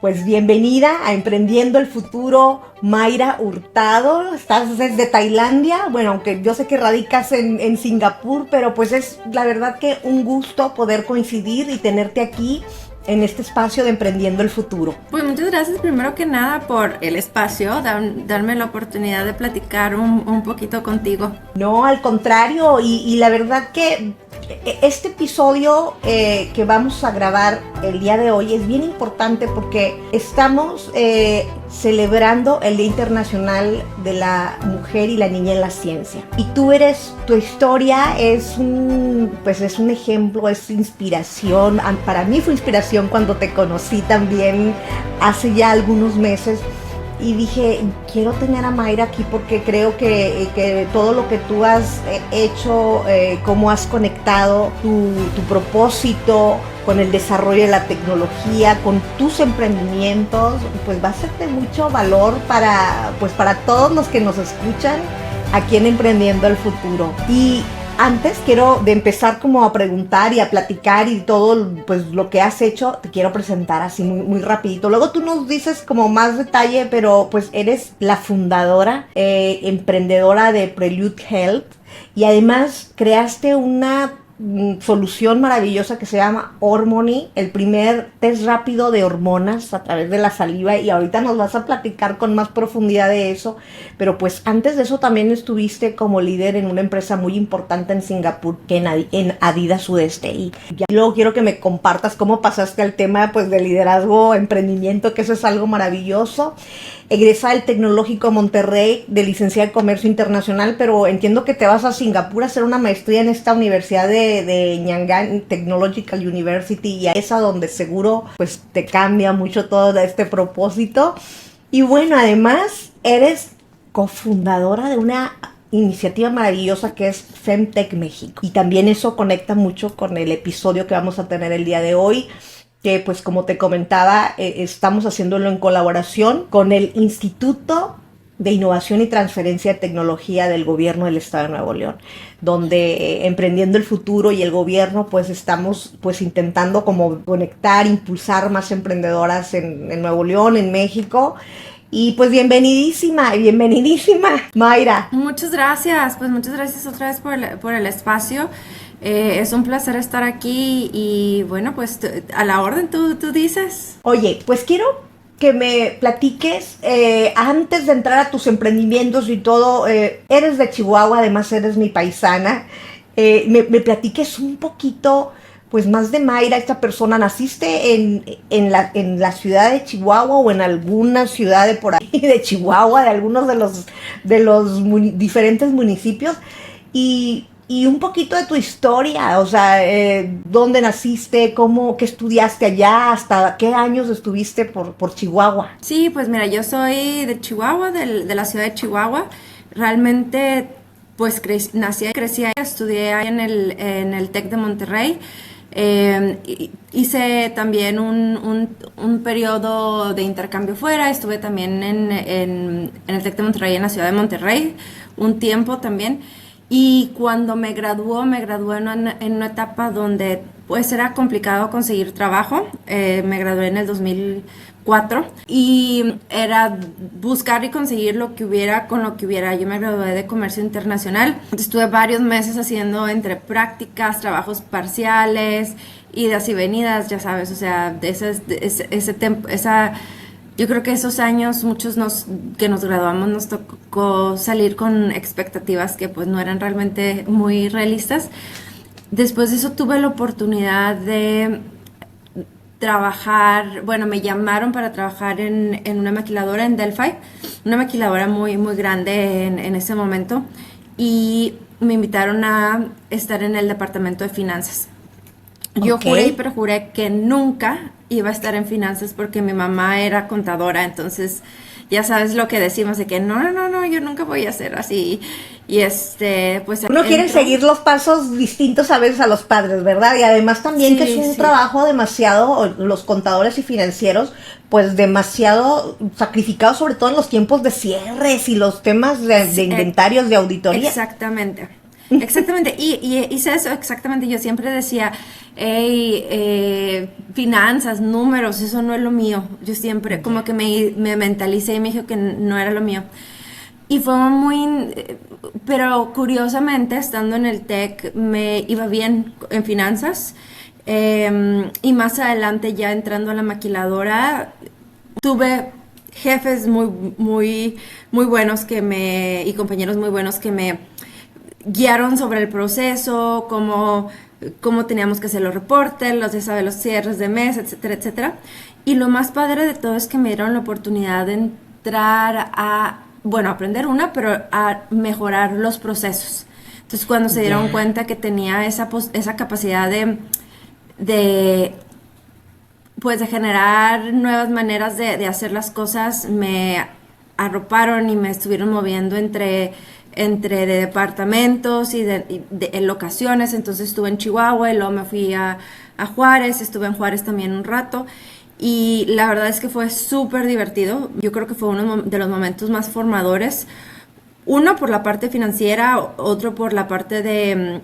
Pues bienvenida a Emprendiendo el Futuro, Mayra Hurtado. Estás desde Tailandia, bueno, aunque yo sé que radicas en Singapur, pero pues es la verdad que un gusto poder coincidir y tenerte aquí en este espacio de Emprendiendo el Futuro. Pues muchas gracias primero que nada por el espacio, darme la oportunidad de platicar un poquito contigo. No, al contrario, y la verdad que este episodio que vamos a grabar el día de hoy es bien importante porque estamos celebrando el Día Internacional de la Mujer y la Niña en la Ciencia. Y tu historia es un ejemplo, es inspiración. Para mí fue inspiración cuando te conocí también hace ya algunos meses. Y dije, quiero tener a Mayra aquí porque creo que todo lo que tú has hecho, cómo has conectado tu propósito con el desarrollo de la tecnología, con tus emprendimientos, pues va a ser de mucho valor para todos los que nos escuchan aquí en Emprendiendo el Futuro. Y antes quiero de empezar como a preguntar y a platicar y todo pues lo que has hecho, te quiero presentar así muy rapidito. Luego tú nos dices como más detalle, pero pues eres la fundadora, emprendedora de Prelude Health y además creaste una solución maravillosa que se llama Hormony, el primer test rápido de hormonas a través de la saliva, y ahorita nos vas a platicar con más profundidad de eso, pero pues antes de eso también estuviste como líder en una empresa muy importante en Singapur, que en Adidas Sudeste, y ya luego quiero que me compartas cómo pasaste al tema pues de liderazgo, emprendimiento, que eso es algo maravilloso. Egresada del Tecnológico Monterrey, de licenciada en Comercio Internacional, pero entiendo que te vas a Singapur a hacer una maestría en esta universidad de Nanyang Technological University, y es a donde seguro pues te cambia mucho todo este propósito. Y bueno, además eres cofundadora de una iniciativa maravillosa que es Femtech México, y también eso conecta mucho con el episodio que vamos a tener el día de hoy, que pues como te comentaba, estamos haciéndolo en colaboración con el Instituto de Innovación y Transferencia de Tecnología del Gobierno del Estado de Nuevo León, donde Emprendiendo el Futuro y el gobierno pues estamos pues intentando como conectar, impulsar más emprendedoras en Nuevo León, en México. Y pues bienvenidísima, Mayra. Muchas gracias otra vez por el espacio. Es un placer estar aquí y bueno, pues a la orden, tú dices. Oye, pues quiero que me platiques, antes de entrar a tus emprendimientos y todo, eres de Chihuahua, además eres mi paisana, me platiques un poquito pues más de Mayra, esta persona. ¿Naciste en la ciudad de Chihuahua o en alguna ciudad de por ahí de Chihuahua, de algunos de los diferentes municipios? Y un poquito de tu historia, o sea, ¿dónde naciste? ¿Qué estudiaste allá? ¿Hasta qué años estuviste por Chihuahua? Sí, pues mira, yo soy de Chihuahua, de la ciudad de Chihuahua. Realmente, pues nací y crecí ahí, estudié ahí en el TEC de Monterrey. Hice también un periodo de intercambio fuera, estuve también en el TEC de Monterrey, en la ciudad de Monterrey, un tiempo también. Y cuando me gradué en una etapa donde pues era complicado conseguir trabajo. Me gradué en el 2004 y era buscar y conseguir lo que hubiera con lo que hubiera. Yo me gradué de Comercio Internacional. Estuve varios meses haciendo entre prácticas, trabajos parciales, idas y venidas, ya sabes, o sea, yo creo que esos años, muchos que nos graduamos, nos tocó salir con expectativas que pues no eran realmente muy realistas. Después de eso tuve la oportunidad de trabajar, bueno, me llamaron para trabajar en una maquiladora en Delphi, una maquiladora muy, muy grande en ese momento, y me invitaron a estar en el departamento de finanzas. Yo juré y perjuré que nunca iba a estar en finanzas porque mi mamá era contadora, entonces ya sabes lo que decimos de que no, yo nunca voy a ser así. Y pues uno quiere seguir los pasos distintos a veces a los padres, ¿verdad? Y además también que es un trabajo demasiado, los contadores y financieros, pues demasiado sacrificados, sobre todo en los tiempos de cierres y los temas de inventarios, de auditoría. Exactamente. Exactamente, y hice eso exactamente. Yo siempre decía, hey, finanzas, números, eso no es lo mío. Yo siempre como que me mentalicé y me dije que no era lo mío. Y fue pero curiosamente, estando en el TEC, me iba bien en finanzas. Y más adelante, ya entrando a la maquiladora, tuve jefes muy buenos y compañeros muy buenos que me guiaron sobre el proceso, cómo teníamos que hacer los reportes, los cierres de mes, etcétera, etcétera. Y lo más padre de todo es que me dieron la oportunidad de entrar aprender pero a mejorar los procesos. Entonces, cuando se dieron cuenta que tenía esa capacidad pues de generar nuevas maneras de hacer las cosas, me arroparon y me estuvieron moviendo entre de departamentos y en locaciones. Entonces estuve en Chihuahua y luego me fui a Juárez, estuve en Juárez también un rato. Y la verdad es que fue súper divertido. Yo creo que fue uno de los momentos más formadores. Uno por la parte financiera, otro por la parte de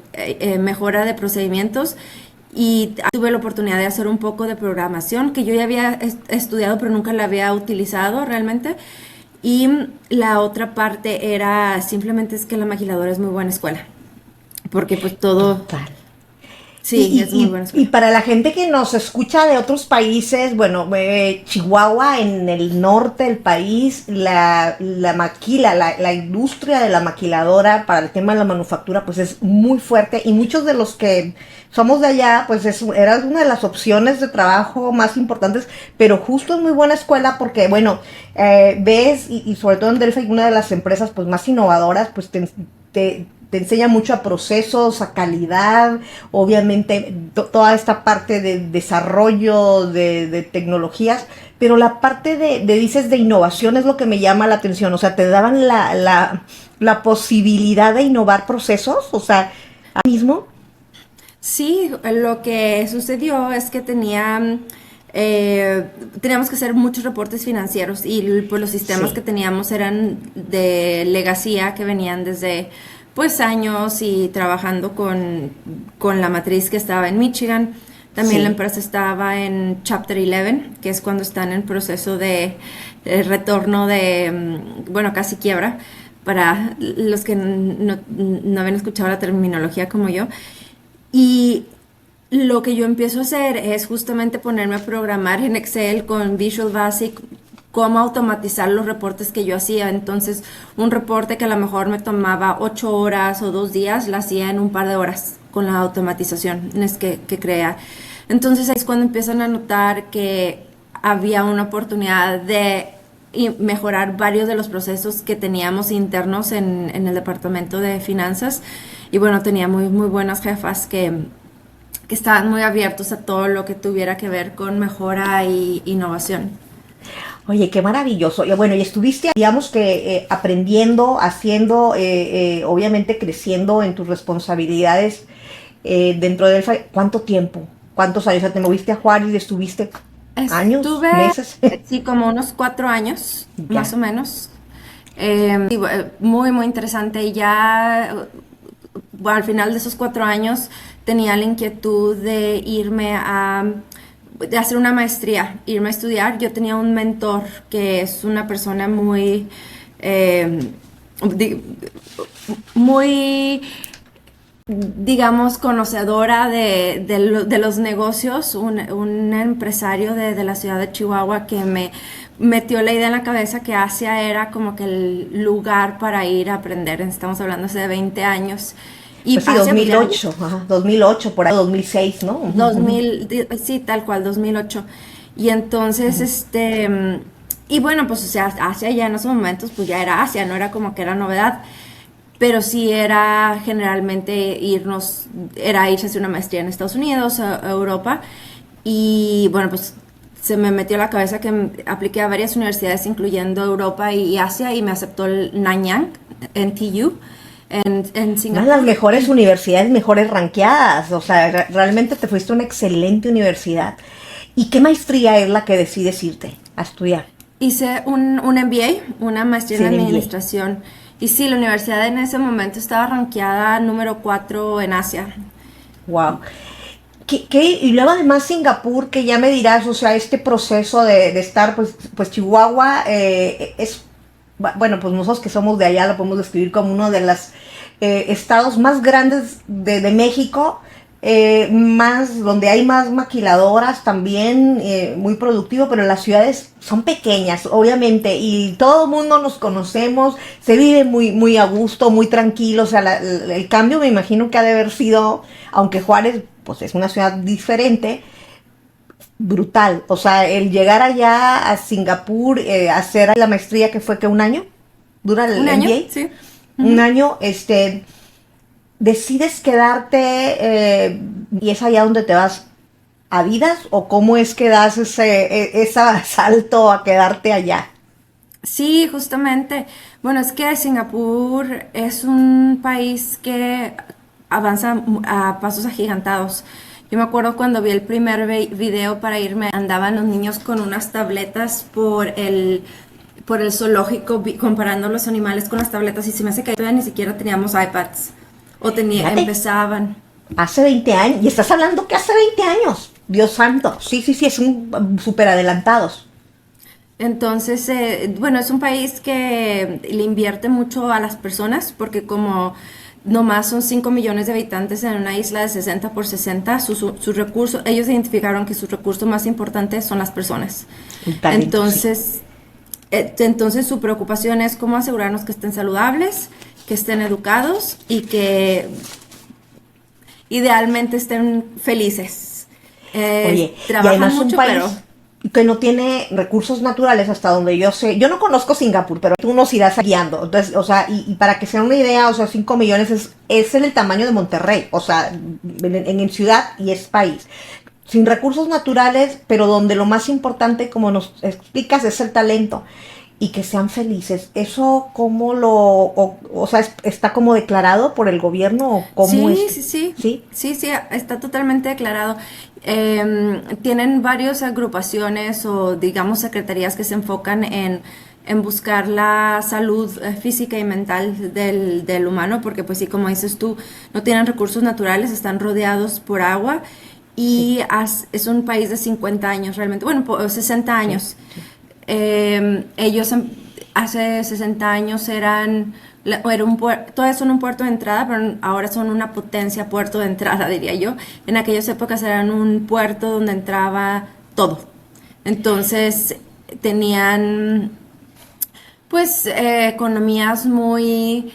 mejora de procedimientos. Y tuve la oportunidad de hacer un poco de programación, que yo ya había estudiado, pero nunca la había utilizado realmente. Y la otra parte era simplemente es que la maquiladora es muy buena escuela. Porque pues todo... Total. Sí, es muy buena escuela. Y para la gente que nos escucha de otros países, bueno, Chihuahua, en el norte del país, la industria de la maquiladora para el tema de la manufactura, pues es muy fuerte, y muchos de los que somos de allá, pues era una de las opciones de trabajo más importantes, pero justo es muy buena escuela porque, bueno, ves, y sobre todo en Delphi, una de las empresas pues más innovadoras, pues te enseña mucho a procesos, a calidad, obviamente toda esta parte de desarrollo de tecnologías, pero la parte dices, de innovación es lo que me llama la atención. O sea, te daban la posibilidad de innovar procesos, o sea, ahí mismo. Sí, lo que sucedió es que teníamos que hacer muchos reportes financieros, y pues los sistemas que teníamos eran de legacía, que venían desde pues años, y trabajando con la matriz que estaba en Michigan. También la empresa estaba en Chapter 11, que es cuando están en proceso de retorno bueno, casi quiebra, para los que no habían escuchado la terminología como yo. Y lo que yo empiezo a hacer es justamente ponerme a programar en Excel con Visual Basic cómo automatizar los reportes que yo hacía. Entonces, un reporte que a lo mejor me tomaba 8 horas o 2 días, lo hacía en un par de horas con la automatización que crea. Entonces, ahí es cuando empiezan a notar que había una oportunidad de mejorar varios de los procesos que teníamos internos en el departamento de finanzas. Y bueno, tenía muy buenas jefas que estaban muy abiertos a todo lo que tuviera que ver con mejora e innovación. Oye, qué maravilloso. Y bueno, y estuviste, digamos que aprendiendo, haciendo, obviamente creciendo en tus responsabilidades dentro del... ¿Cuánto tiempo? ¿Cuántos años? O sea, te moviste a Juárez y estuviste años, meses. Sí, como unos 4 años, más o menos. Muy interesante. Y ya, bueno, al final de esos 4 años tenía la inquietud de de hacer una maestría, irme a estudiar. Yo tenía un mentor que es una persona muy digamos, conocedora de los negocios, un empresario de la ciudad de Chihuahua, que me metió la idea en la cabeza que Asia era como que el lugar para ir a aprender. Estamos hablando hace 20 años. Y pues sí, 2008, ajá, 2008, por ahí 2006, ¿no? 2000, sí, tal cual, 2008. Y entonces, y bueno, pues o sea, Asia ya en esos momentos, pues ya era Asia, no era como que era novedad, pero sí era generalmente irse a hacer una maestría en Estados Unidos, Europa. Y bueno, pues se me metió a la cabeza que apliqué a varias universidades, incluyendo Europa y Asia, y me aceptó el Nanyang, NTU. En Singapur. Una de las mejores universidades, mejores ranqueadas. O sea, realmente te fuiste a una excelente universidad. ¿Y qué maestría es la que decides irte a estudiar? Hice un MBA, una maestría en administración. Y sí, la universidad en ese momento estaba rankeada número 4 en Asia. Wow. Y luego además Singapur, que ya me dirás, o sea, este proceso de estar, pues Chihuahua es, bueno, pues nosotros que somos de allá lo podemos describir como uno de los estados más grandes de México, más, donde hay más maquiladoras también, muy productivo, pero las ciudades son pequeñas, obviamente, y todo el mundo nos conocemos, se vive muy a gusto, muy tranquilo, o sea, el cambio me imagino que ha de haber sido, aunque Juárez pues es una ciudad diferente, brutal. O sea, el llegar allá a Singapur, hacer la maestría que fue que un año, dura el ¿Un año? MBA, Sí. un año, decides quedarte y es allá donde te vas a vidas o cómo es que das ese salto a quedarte allá. Sí, justamente. Bueno, es que Singapur es un país que avanza a pasos agigantados. Yo me acuerdo cuando vi el primer video para irme, andaban los niños con unas tabletas por el zoológico comparando los animales con las tabletas y se me hace que todavía ni siquiera teníamos iPads Fíjate, empezaban. hace 20 años, y estás hablando que hace 20 años, Dios santo, sí, es un súper adelantados. Entonces, bueno, es un país que le invierte mucho a las personas porque como nomás son 5 millones de habitantes en una isla de 60 por 60, sus recursos, ellos identificaron que sus recursos más importantes son las personas. El talento, sí. Entonces su preocupación es cómo asegurarnos que estén saludables, que estén educados y que idealmente estén felices. Oye, y Trabajan además un mucho, país pero que no tiene recursos naturales hasta donde yo sé. Yo no conozco Singapur, pero tú nos irás guiando. Entonces, o sea, y para que sea una idea, o sea, 5 millones es el tamaño de Monterrey, o sea, en ciudad y es país. Sin recursos naturales, pero donde lo más importante, como nos explicas, es el talento y que sean felices. ¿Eso cómo o sea, está como declarado por el gobierno o cómo sí, es? sí, sí, ¿Sí? sí, sí, está totalmente declarado. Tienen varias agrupaciones o digamos secretarías que se enfocan en buscar la salud física y mental del humano, porque pues sí, como dices tú, no tienen recursos naturales, están rodeados por agua Sí, y es un país de 50 años realmente, bueno, 60 sí, años. sí. Ellos hace 60 años era todavía son un puerto de entrada, pero ahora son una potencia puerto de entrada, diría yo. En aquellas épocas eran un puerto donde entraba todo. Entonces tenían pues economías muy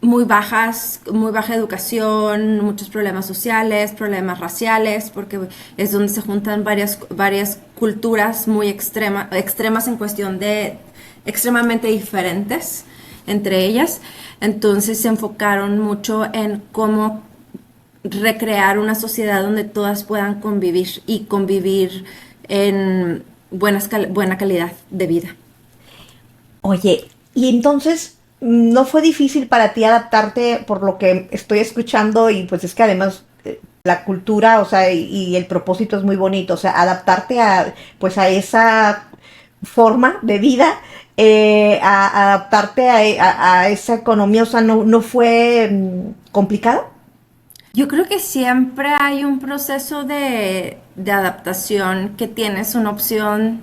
bajas, muy baja educación, muchos problemas sociales, problemas raciales, porque es donde se juntan varias culturas muy extremas en cuestión de extremadamente diferentes entre ellas. Entonces se enfocaron mucho en cómo recrear una sociedad donde todas puedan convivir y convivir en buena calidad de vida. Oye, y entonces, ¿no fue difícil para ti adaptarte por lo que estoy escuchando? Y pues es que además la cultura, o sea, y el propósito es muy bonito, o sea, adaptarte pues a esa forma de vida, adaptarte a esa economía, o sea, no fue complicado. Yo creo que siempre hay un proceso de adaptación que tienes una opción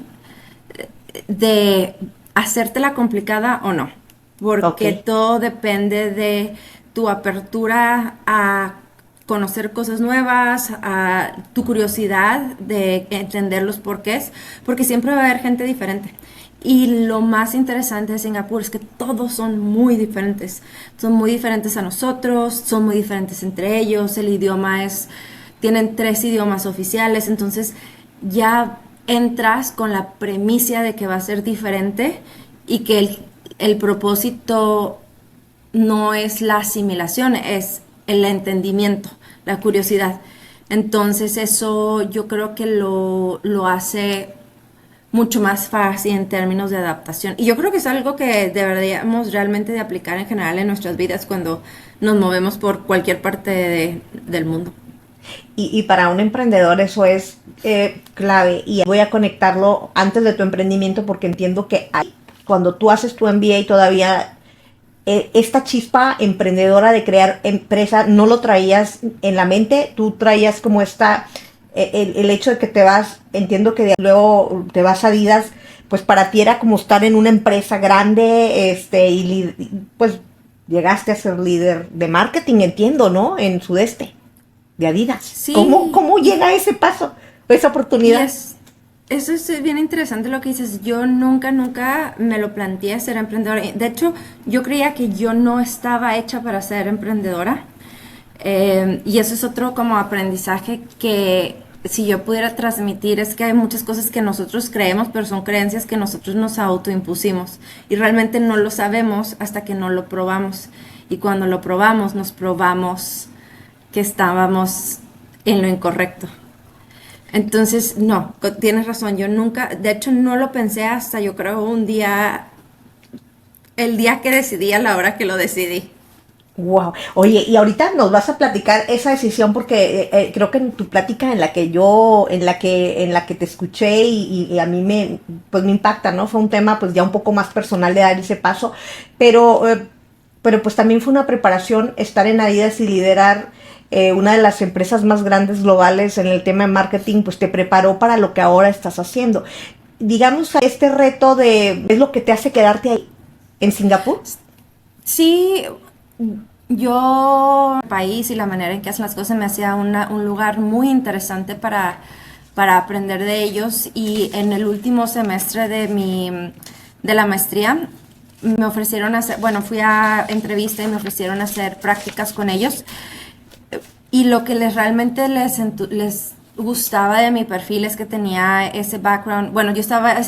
de hacértela complicada o no, Ok, porque todo depende de tu apertura a conocer cosas nuevas, a tu curiosidad de entender los porqués, porque siempre va a haber gente diferente. Y lo más interesante de Singapur es que todos son muy diferentes a nosotros, son muy diferentes entre ellos, tienen 3 idiomas oficiales, entonces ya entras con la premisa de que va a ser diferente y que el propósito no es la asimilación, es el entendimiento, la curiosidad. Entonces eso yo creo que lo hace mucho más fácil en términos de adaptación. Y yo creo que es algo que deberíamos realmente de aplicar en general en nuestras vidas cuando nos movemos por cualquier parte del mundo. y para un emprendedor eso es clave y voy a conectarlo antes de tu emprendimiento porque entiendo que cuando tú haces tu MBA todavía esta chispa emprendedora de crear empresa, ¿no lo traías en la mente? ¿Tú traías como el hecho de que te vas, entiendo que luego te vas a Adidas, pues para ti era como estar en una empresa grande, y pues llegaste a ser líder de marketing, entiendo, ¿no? En Sudeste, de Adidas. Sí. ¿Cómo llega ese paso, esa oportunidad? Eso es bien interesante lo que dices. Yo nunca me lo planteé ser emprendedora. De hecho, yo creía que yo no estaba hecha para ser emprendedora. Y eso es otro como aprendizaje que si yo pudiera transmitir es que hay muchas cosas que nosotros creemos, pero son creencias que nosotros nos autoimpusimos. Y realmente no lo sabemos hasta que no lo probamos. Y cuando lo probamos, nos probamos que estábamos en lo incorrecto. Entonces, no, tienes razón, yo nunca, de hecho no lo pensé hasta yo creo el día que decidí, a la hora que lo decidí. Wow. Oye, y ahorita nos vas a platicar esa decisión porque creo que en tu plática en la que te escuché y a mí pues me impacta, ¿no? Fue un tema pues ya un poco más personal de dar ese paso, pero pues también fue una preparación estar en Adidas y liderar una de las empresas más grandes globales en el tema de marketing, pues te preparó para lo que ahora estás haciendo. Digamos, este reto es lo que te hace quedarte ahí, en Singapur. Sí, yo, el país y la manera en que hacen las cosas me hacía un lugar muy interesante para aprender de ellos, y en el último semestre de la maestría me ofrecieron fui a entrevista y me ofrecieron hacer prácticas con ellos. Y lo que realmente les gustaba de mi perfil es que tenía ese background. Bueno,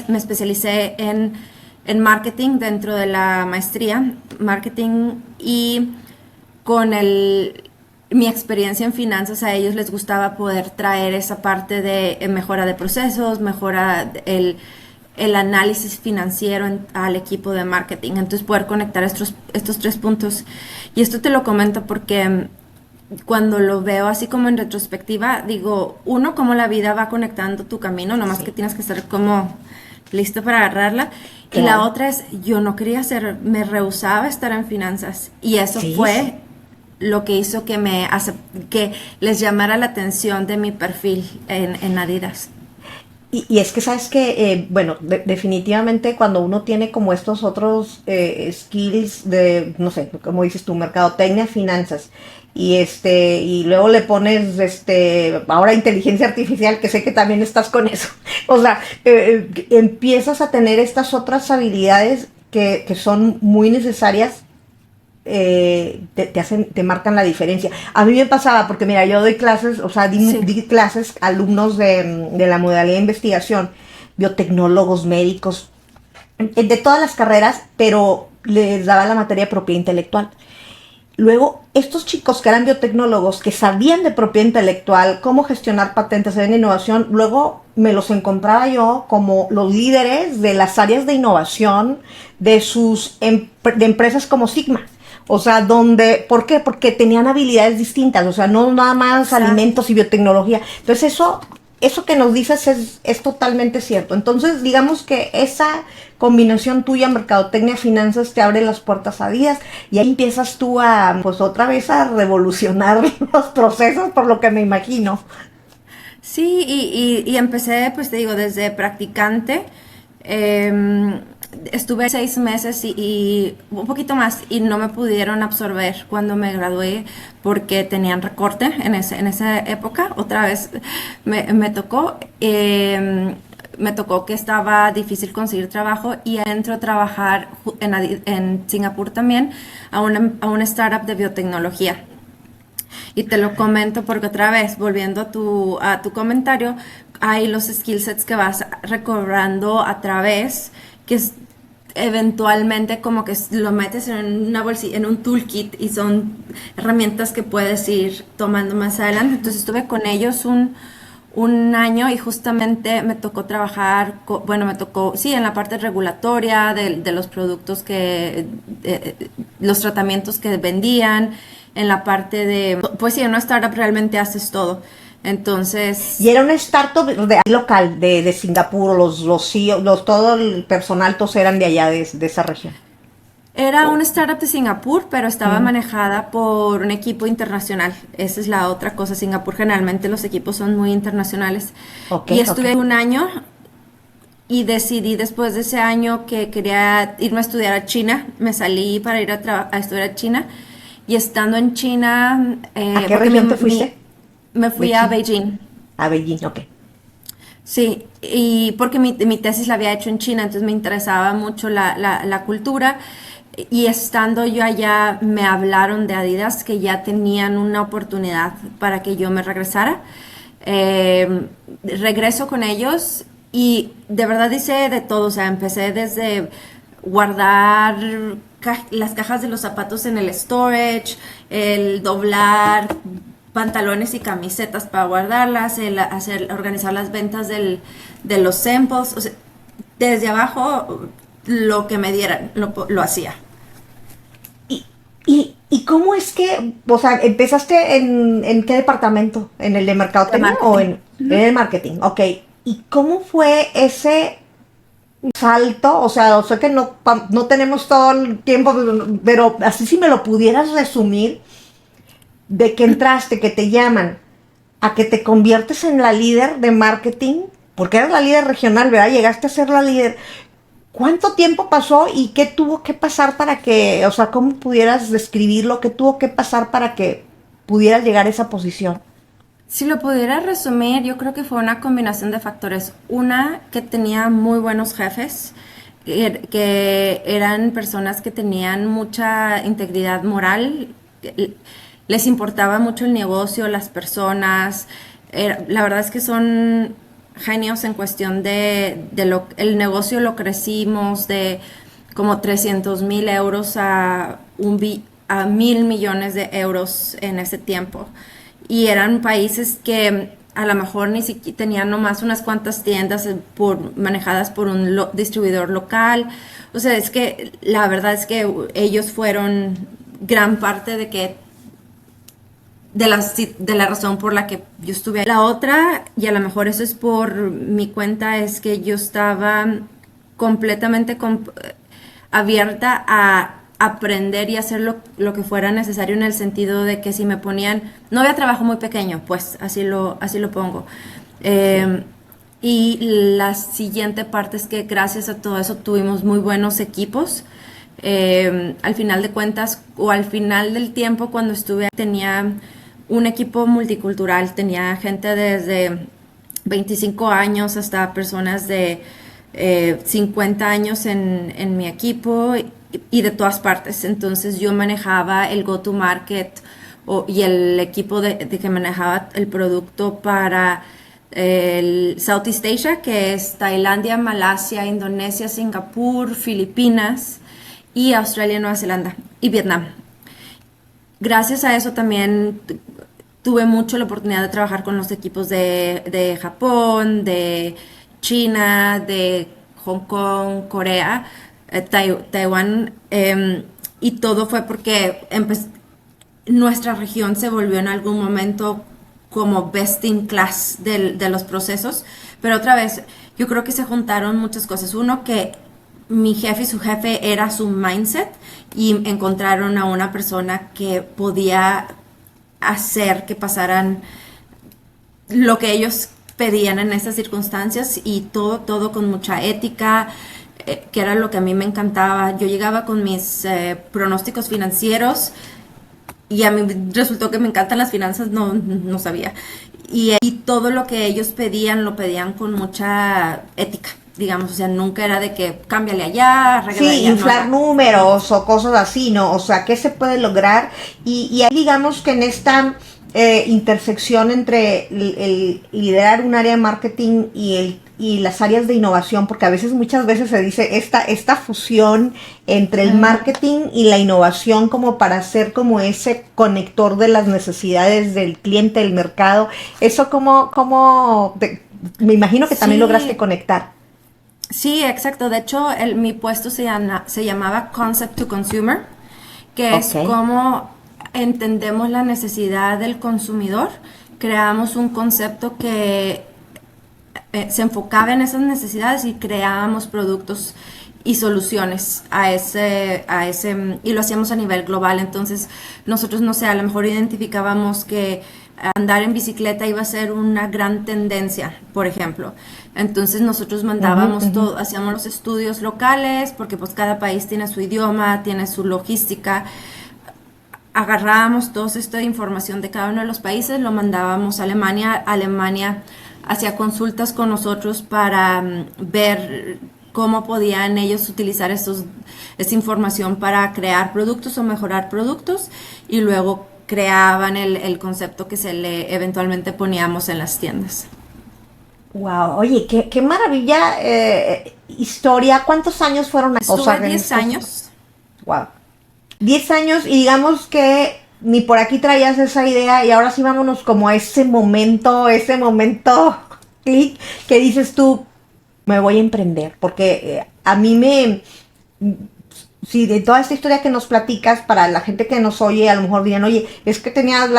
me especialicé en marketing dentro de la maestría, marketing, y con mi experiencia en finanzas, a ellos les gustaba poder traer esa parte de mejora de procesos, mejora el análisis financiero al equipo de marketing. Entonces poder conectar estos 3 puntos. Y esto te lo comento porque cuando lo veo así como en retrospectiva, digo, uno, cómo la vida va conectando tu camino, nomás que tienes que estar como listo para agarrarla. Claro. Y la otra es, yo no quería me rehusaba estar en finanzas. Y eso fue lo que hizo que que les llamara la atención de mi perfil en Adidas. Y es que sabes que, definitivamente cuando uno tiene como estos otros skills de, no sé, como dices tú, mercadotecnia, finanzas, y luego le pones ahora inteligencia artificial, que sé que también estás con eso. O sea, empiezas a tener estas otras habilidades que son muy necesarias. Te marcan la diferencia. A mí me pasaba, porque mira, yo doy clases, o sea, di clases a alumnos de la modalidad de investigación, biotecnólogos, médicos, de todas las carreras, pero les daba la materia de propiedad intelectual. Luego, estos chicos que eran biotecnólogos, que sabían de propiedad intelectual, cómo gestionar patentes, sabían de innovación, luego me los encontraba yo como los líderes de las áreas de innovación de de empresas como Sigma. O sea, ¿por qué? Porque tenían habilidades distintas, o sea, no nada más alimentos y biotecnología. Entonces eso que nos dices es totalmente cierto. Entonces, digamos que esa combinación tuya, mercadotecnia, finanzas, te abre las puertas a Adidas, y ahí empiezas tú pues otra vez a revolucionar los procesos, por lo que me imagino. Sí, y empecé, pues te digo, desde practicante. Estuve 6 meses y un poquito más, y no me pudieron absorber cuando me gradué porque tenían recorte en esa época. Otra vez me tocó que estaba difícil conseguir trabajo, y entro a trabajar en Singapur también a una startup de biotecnología. Y te lo comento porque, otra vez, volviendo a tu comentario, hay los skill sets que vas recobrando a través, que eventualmente como que lo metes en una bolsilla, en un toolkit, y son herramientas que puedes ir tomando más adelante. Entonces estuve con ellos un año, y justamente me tocó trabajar, en la parte regulatoria de los productos los tratamientos que vendían, en la parte pues sí, en una startup realmente haces todo. Entonces... Y era una startup local de Singapur, los CEO, todo el personal, todos eran de allá, de esa región. Era O- una startup de Singapur, pero estaba mm, manejada por un equipo internacional. Esa es la otra cosa. Singapur generalmente los equipos son muy internacionales. ok, Y ok. estuve un año y decidí después de ese año que quería irme a estudiar a China. Me salí para ir a estudiar a China. Y estando en China, ¿A qué porque región te fuiste? me De fui a China. Beijing. A Beijing, ok. Sí, y porque mi tesis la había hecho en China, entonces me interesaba mucho la cultura. Y estando yo allá, me hablaron de Adidas que ya tenían una oportunidad para que yo me regresara. Regreso con ellos y de verdad hice de todo, o sea, empecé desde guardar las cajas de los zapatos en el storage, el doblar pantalones y camisetas para guardarlas, el organizar las ventas de los samples, o sea, desde abajo lo que me dieran lo hacía. ¿Y, y cómo es que, o sea, empezaste en qué departamento? ¿En el de De mercadotecnia o marketing. en el marketing? Ok. ¿Y cómo fue ese salto? O sea que no, no tenemos todo el tiempo, pero así si me lo pudieras resumir, de que entraste, que te llaman, a que te conviertes en la líder de marketing, porque eras la líder regional, ¿verdad? Llegaste a ser la líder. ¿Cuánto tiempo pasó y qué tuvo que pasar para que, o sea, cómo pudieras describir lo que tuvo que pasar para que pudieras llegar a esa posición? Si lo pudiera resumir, yo creo que fue una combinación de factores. Una, que tenía muy buenos jefes, que eran personas que tenían mucha integridad moral, les importaba mucho el negocio, las personas. La verdad es que son genios en cuestión el negocio lo crecimos de como 300,000 euros a 1,000,000,000 de euros en ese tiempo. Y eran países que a lo mejor ni siquiera tenían nomás unas cuantas tiendas manejadas por un distribuidor local. O sea, es que la verdad es que ellos fueron gran parte de la razón por la que yo estuve ahí. La otra, y a lo mejor eso es por mi cuenta, es que yo estaba completamente abierta a aprender y hacer lo que fuera necesario en el sentido de que si me ponían, no había trabajo muy pequeño, pues así lo pongo. Sí. Eh, y la siguiente parte es que gracias a todo eso tuvimos muy buenos equipos. Al final de cuentas o al final del tiempo cuando estuve tenía un equipo multicultural, tenía gente desde 25 años hasta personas de 50 años en mi equipo y de todas partes. Entonces yo manejaba el go-to-market y el equipo de que manejaba el producto para el Southeast Asia, que es Tailandia, Malasia, Indonesia, Singapur, Filipinas y Australia, Nueva Zelanda y Vietnam. Gracias a eso también tuve mucho la oportunidad de trabajar con los equipos de Japón, de China, de Hong Kong, Corea, Taiwán, y todo fue porque nuestra región se volvió en algún momento como best in class de los procesos, pero otra vez yo creo que se juntaron muchas cosas. Uno, que mi jefe y su jefe era su mindset y encontraron a una persona que podía hacer que pasaran lo que ellos pedían en esas circunstancias y todo con mucha ética, que era lo que a mí me encantaba. Yo llegaba con mis pronósticos financieros y a mí resultó que me encantan las finanzas, no sabía. Y todo lo que ellos pedían, lo pedían con mucha ética, digamos, o sea, nunca era de que cámbiale allá, arréglale Sí, allá, no inflar era. números o cosas así, ¿no? O sea, ¿qué se puede lograr? Y ahí digamos que en esta intersección entre el liderar un área de marketing y las áreas de innovación, porque a veces, muchas veces se dice esta fusión entre el marketing y la innovación como para hacer como ese conector de las necesidades del cliente, del mercado. Eso me imagino que también lograste Sí, conectar. sí, exacto. De hecho, mi puesto se llamaba Concept to Consumer, que Ok. es cómo entendemos la necesidad del consumidor, creamos un concepto que se enfocaba en esas necesidades y creábamos productos y soluciones y lo hacíamos a nivel global. Entonces nosotros, no sé, a lo mejor identificábamos que andar en bicicleta iba a ser una gran tendencia, por ejemplo. Entonces nosotros mandábamos todo, hacíamos los estudios locales, porque pues cada país tiene su idioma, tiene su logística. Agarrábamos toda esta información de cada uno de los países, lo mandábamos a Alemania. Alemania hacía consultas con nosotros para ver cómo podían ellos utilizar esa información para crear productos o mejorar productos, y luego creaban el concepto que eventualmente poníamos en las tiendas. Wow, oye, qué maravilla historia. ¿Cuántos años fueron? Estuve 10 años. Wow. 10 años, y digamos que ni por aquí traías esa idea, y ahora sí vámonos como a ese momento clic que dices tú, me voy a emprender, porque a mí sí, de toda esta historia que nos platicas, para la gente que nos oye, a lo mejor dirían, oye, es que tenías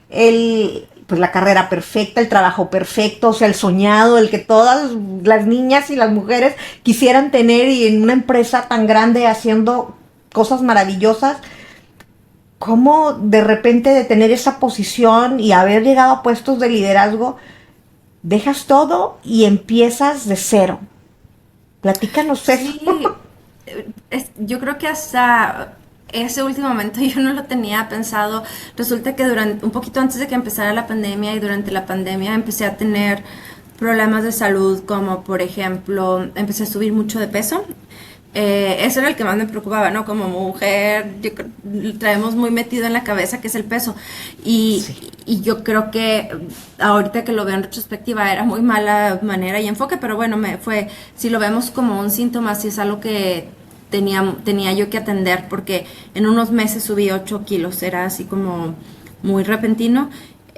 pues la carrera perfecta, el trabajo perfecto, o sea, el soñado, el que todas las niñas y las mujeres quisieran tener, y en una empresa tan grande haciendo cosas maravillosas. ¿Cómo de repente de tener esa posición y haber llegado a puestos de liderazgo, dejas todo y empiezas de cero? Platícanos eso. Sí, yo creo que hasta ese último momento yo no lo tenía pensado. Resulta que un poquito antes de que empezara la pandemia y durante la pandemia empecé a tener problemas de salud, como por ejemplo, empecé a subir mucho de peso. Eso era el que más me preocupaba, ¿no? Como mujer, traemos muy metido en la cabeza que es el peso. Y yo creo que ahorita que lo veo en retrospectiva era muy mala manera y enfoque, pero bueno, si lo vemos como un síntoma, si es algo que tenía yo que atender, porque en unos meses subí 8 kilos, era así como muy repentino.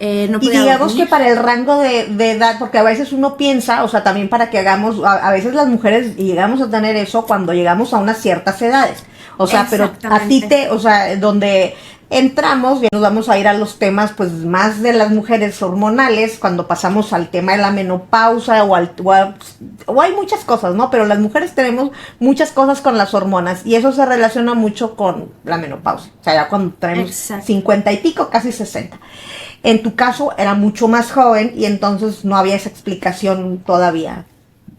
No y digamos dormir. Que para el rango de edad, porque a veces uno piensa, o sea, también para que hagamos, a veces las mujeres llegamos a tener eso cuando llegamos a unas ciertas edades. O sea, pero a ti o sea, donde entramos, ya nos vamos a ir a los temas pues más de las mujeres hormonales, cuando pasamos al tema de la menopausa o hay muchas cosas, ¿no? Pero las mujeres tenemos muchas cosas con las hormonas, y eso se relaciona mucho con la menopausia. O sea, ya cuando tenemos 50 y pico, casi 60. En tu caso era mucho más joven, y entonces no había esa explicación todavía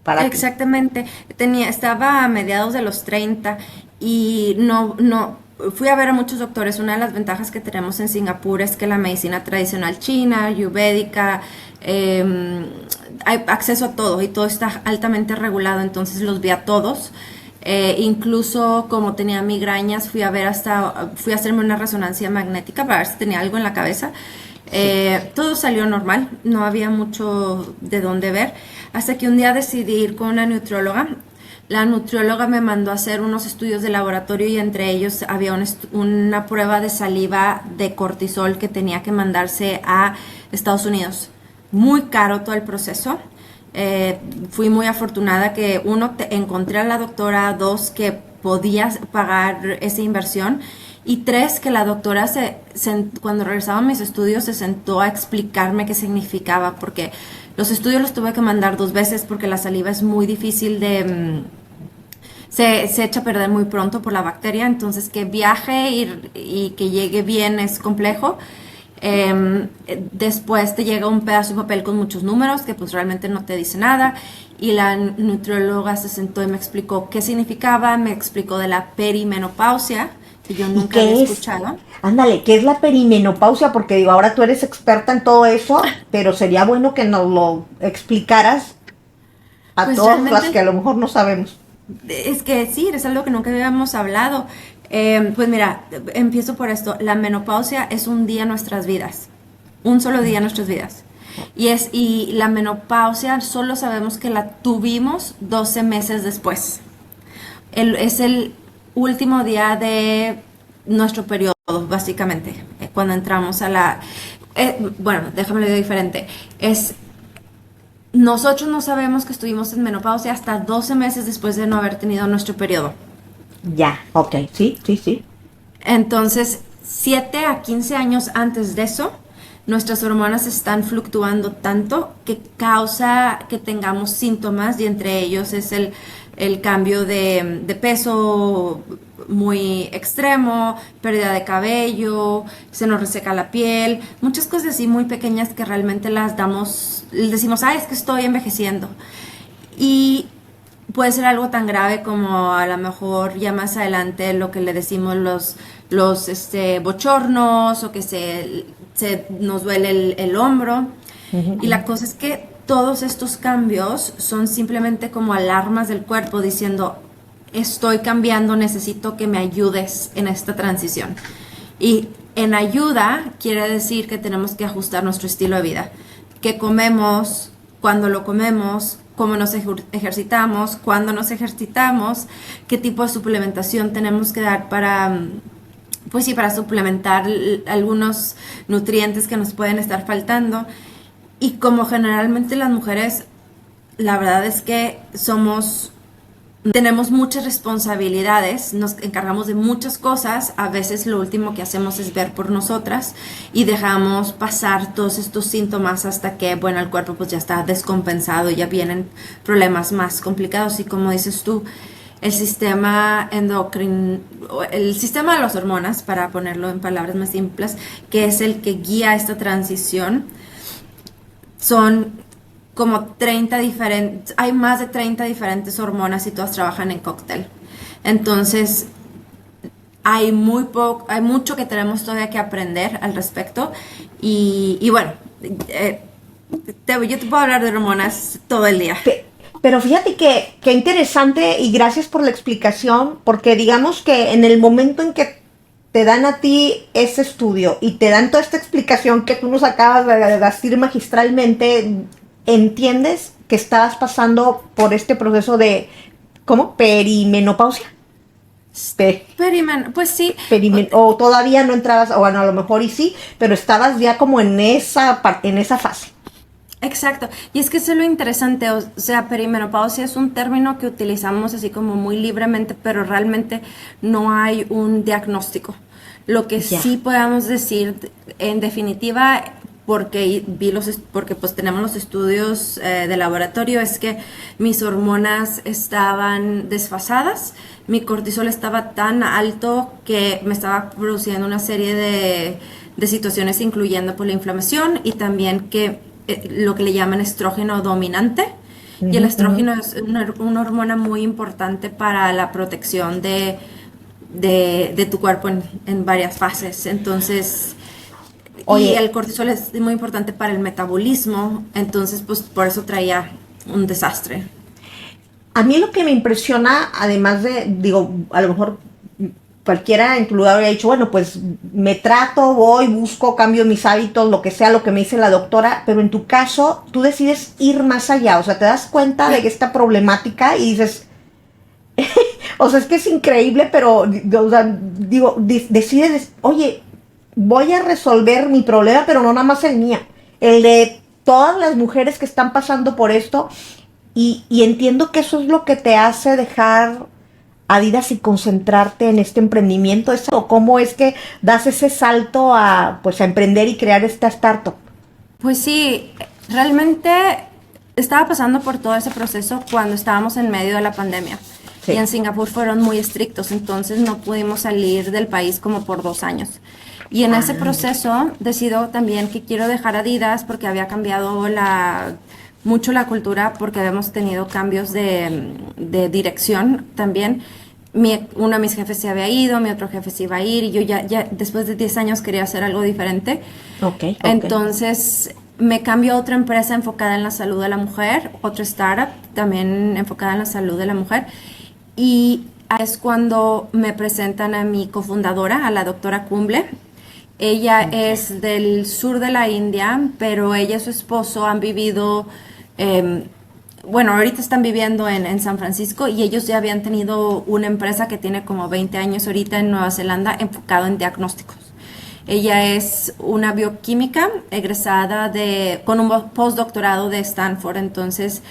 para Exactamente. Estaba a mediados de los 30 y no fui a ver a muchos doctores. Una de las ventajas que tenemos en Singapur es que la medicina tradicional china, ayurvédica, hay acceso a todo y todo está altamente regulado, entonces los vi a todos. Incluso como tenía migrañas, fui a hacerme una resonancia magnética para ver si tenía algo en la cabeza. Todo salió normal, no había mucho de dónde ver, hasta que un día decidí ir con una nutrióloga. La nutrióloga me mandó a hacer unos estudios de laboratorio, y entre ellos había una prueba de saliva de cortisol que tenía que mandarse a Estados Unidos. Muy caro todo el proceso. Fui muy afortunada que encontré a la doctora, 2, que podía pagar esa inversión, y 3, que la doctora cuando regresaban mis estudios se sentó a explicarme qué significaba, porque los estudios los tuve que mandar 2 veces porque la saliva es muy difícil se echa a perder muy pronto por la bacteria, entonces que viaje y que llegue bien es complejo. Después te llega un pedazo de papel con muchos números que pues realmente no te dice nada, y la nutrióloga se sentó y me explicó qué significaba, me explicó de la perimenopausia, que yo nunca había escuchado. Ándale, ¿qué es la perimenopausia? Porque digo, ahora tú eres experta en todo eso, pero sería bueno que nos lo explicaras a Pues todas las que a lo mejor no sabemos. Es que sí, es algo que nunca habíamos hablado. Pues mira, empiezo por esto. La menopausia es un día en nuestras vidas, un solo día en nuestras vidas. Y la menopausia solo sabemos que la tuvimos 12 meses después. Es el último día de nuestro periodo, básicamente, cuando entramos a la... bueno, déjame lo digo diferente. Nosotros no sabemos que estuvimos en menopausia hasta 12 meses después de no haber tenido nuestro periodo. Ya, ok, sí. Entonces, 7 a 15 años antes de eso, nuestras hormonas están fluctuando tanto que causa que tengamos síntomas, y entre ellos es el cambio de peso muy extremo, pérdida de cabello, se nos reseca la piel, muchas cosas así muy pequeñas que realmente las decimos, es que estoy envejeciendo. Y puede ser algo tan grave como a lo mejor ya más adelante lo que le decimos los bochornos, o que se nos duele el hombro. Y la cosa es que todos estos cambios son simplemente como alarmas del cuerpo diciendo, estoy cambiando, necesito que me ayudes en esta transición. Y en ayuda quiere decir que tenemos que ajustar nuestro estilo de vida. ¿Qué comemos? ¿Cuándo lo comemos? ¿Cómo nos ejercitamos? ¿Cuándo nos ejercitamos? ¿Qué tipo de suplementación tenemos que dar para suplementar algunos nutrientes que nos pueden estar faltando? Y como generalmente las mujeres, la verdad es que tenemos muchas responsabilidades, nos encargamos de muchas cosas, a veces lo último que hacemos es ver por nosotras y dejamos pasar todos estos síntomas hasta que, bueno, el cuerpo pues ya está descompensado, ya vienen problemas más complicados. Y como dices tú, el sistema endocrino, el sistema de las hormonas, para ponerlo en palabras más simples, que es el que guía esta transición, son como 30 diferentes, hay más de 30 diferentes hormonas y todas trabajan en cóctel. Entonces, hay mucho que tenemos todavía que aprender al respecto. Y bueno, yo te puedo hablar de hormonas todo el día. Pero fíjate que interesante, y gracias por la explicación, porque digamos que en el momento en que te dan a ti ese estudio y te dan toda esta explicación que tú nos acabas de decir magistralmente, entiendes que estabas pasando por este proceso de, ¿cómo? Perimenopausia. Pues sí. O todavía no entrabas, o bueno, a lo mejor y sí, pero estabas ya como en esa fase. Exacto, y es que eso es lo interesante, o sea, perimenopausia es un término que utilizamos así como muy libremente, pero realmente no hay un diagnóstico. Lo que sí podemos decir, en definitiva, porque pues tenemos los estudios de laboratorio, es que mis hormonas estaban desfasadas, mi cortisol estaba tan alto que me estaba produciendo una serie de situaciones, incluyendo por la inflamación y también que lo que le llaman estrógeno dominante. Y el estrógeno es una hormona muy importante para la protección de tu cuerpo en varias fases. Entonces, y el cortisol es muy importante para el metabolismo. Entonces, pues por eso traía un desastre. A mí lo que me impresiona, además de, digo, a lo mejor cualquiera en tu lugar habría dicho, bueno, pues me trato, voy, busco, cambio mis hábitos, lo que sea, lo que me dice la doctora, pero en tu caso, tú decides ir más allá, o sea, te das cuenta de que esta problemática y dices, o sea, es que es increíble, pero, o sea, digo, decides, oye, voy a resolver mi problema, pero no nada más el mío, el de todas las mujeres que están pasando por esto, y entiendo que eso es lo que te hace dejar Adidas y concentrarte en este emprendimiento. ¿O cómo es que das ese salto a emprender y crear esta startup? Pues sí, realmente estaba pasando por todo ese proceso cuando estábamos en medio de la pandemia. Sí. Y en Singapur fueron muy estrictos, entonces no pudimos salir del país como por 2 años. Y en ese proceso decido también que quiero dejar Adidas porque había cambiado mucho la cultura, porque habíamos tenido cambios de dirección también. Uno de mis jefes se había ido, mi otro jefe se iba a ir, y yo ya después de 10 años quería hacer algo diferente. Okay. Entonces me cambió a otra empresa enfocada en la salud de la mujer, otra startup también enfocada en la salud de la mujer, y es cuando me presentan a mi cofundadora, a la doctora Kumble. Ella es del sur de la India, pero ella y su esposo han vivido, ahorita están viviendo en San Francisco, y ellos ya habían tenido una empresa que tiene como 20 años ahorita en Nueva Zelanda, enfocado en diagnósticos. Ella es una bioquímica egresada con un postdoctorado de Stanford, entonces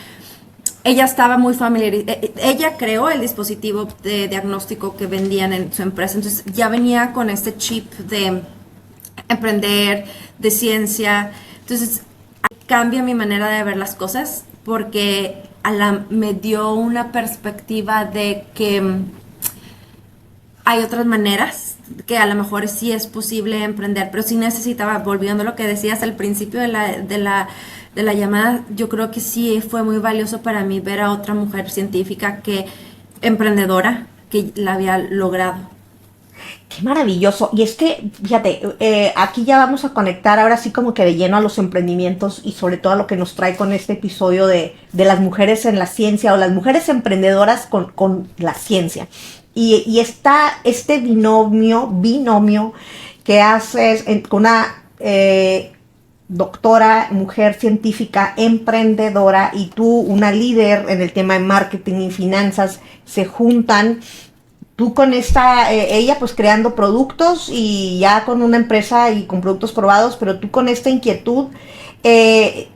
ella estaba muy familiarizada. Ella creó el dispositivo de diagnóstico que vendían en su empresa, entonces ya venía con este chip de emprender, de ciencia. Entonces cambia mi manera de ver las cosas, porque me dio una perspectiva de que hay otras maneras, que a lo mejor sí es posible emprender, pero sí necesitaba, volviendo a lo que decías al principio de la llamada, yo creo que sí fue muy valioso para mí ver a otra mujer científica que emprendedora que la había logrado. Qué maravilloso. Y es que, fíjate, aquí ya vamos a conectar ahora sí como que de lleno a los emprendimientos y sobre todo a lo que nos trae con este episodio de las mujeres en la ciencia o las mujeres emprendedoras con la ciencia. Y está este binomio que haces con una doctora, mujer científica, emprendedora y tú, una líder en el tema de marketing y finanzas, se juntan. Tú con ella pues creando productos y ya con una empresa y con productos probados, pero tú con esta inquietud,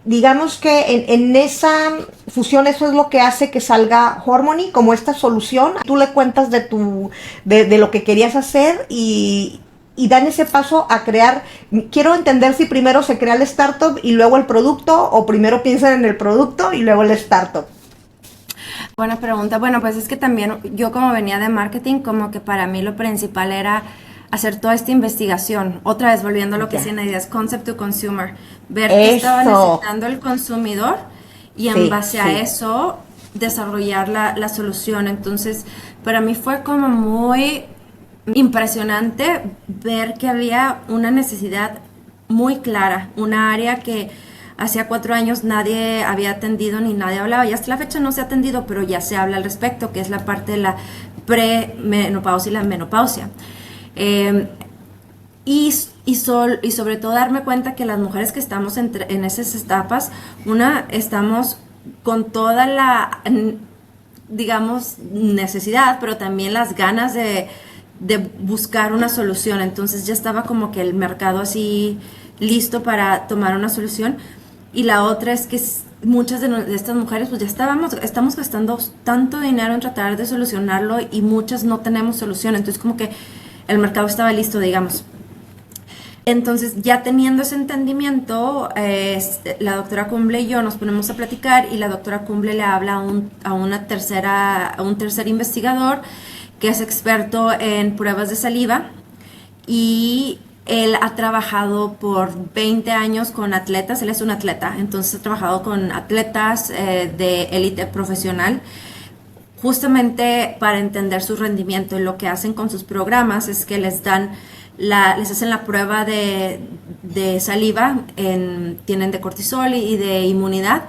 digamos que en esa fusión eso es lo que hace que salga Hormony como esta solución. Tú le cuentas de lo que querías hacer y dan ese paso a crear. Quiero entender si primero se crea el startup y luego el producto, o primero piensan en el producto y luego el startup. Buena pregunta. Bueno, pues es que también yo como venía de marketing, como que para mí lo principal era hacer toda esta investigación. Otra vez volviendo a lo que decían ideas, concept to consumer. Ver qué estaba necesitando el consumidor y en base a eso desarrollar la solución. Entonces, para mí fue como muy impresionante ver que había una necesidad muy clara, una área que hacía 4 años nadie había atendido ni nadie hablaba, y hasta la fecha no se ha atendido, pero ya se habla al respecto, que es la parte de la premenopausia y la menopausia. Y sobre todo darme cuenta que las mujeres que estamos en esas etapas, estamos con toda la, digamos, necesidad, pero también las ganas de buscar una solución. Entonces ya estaba como que el mercado así listo para tomar una solución. Y la otra es que muchas de estas mujeres pues ya estamos gastando tanto dinero en tratar de solucionarlo y muchas no tenemos solución. Entonces como que el mercado estaba listo, digamos. Entonces, ya teniendo ese entendimiento, la doctora Kumble y yo nos ponemos a platicar y la doctora Kumble le habla a un tercer investigador que es experto en pruebas de saliva, y él ha trabajado por 20 años con atletas. Él es un atleta, entonces ha trabajado con atletas de élite profesional, justamente para entender su rendimiento. Y lo que hacen con sus programas es que les hacen la prueba de saliva, tienen de cortisol y de inmunidad,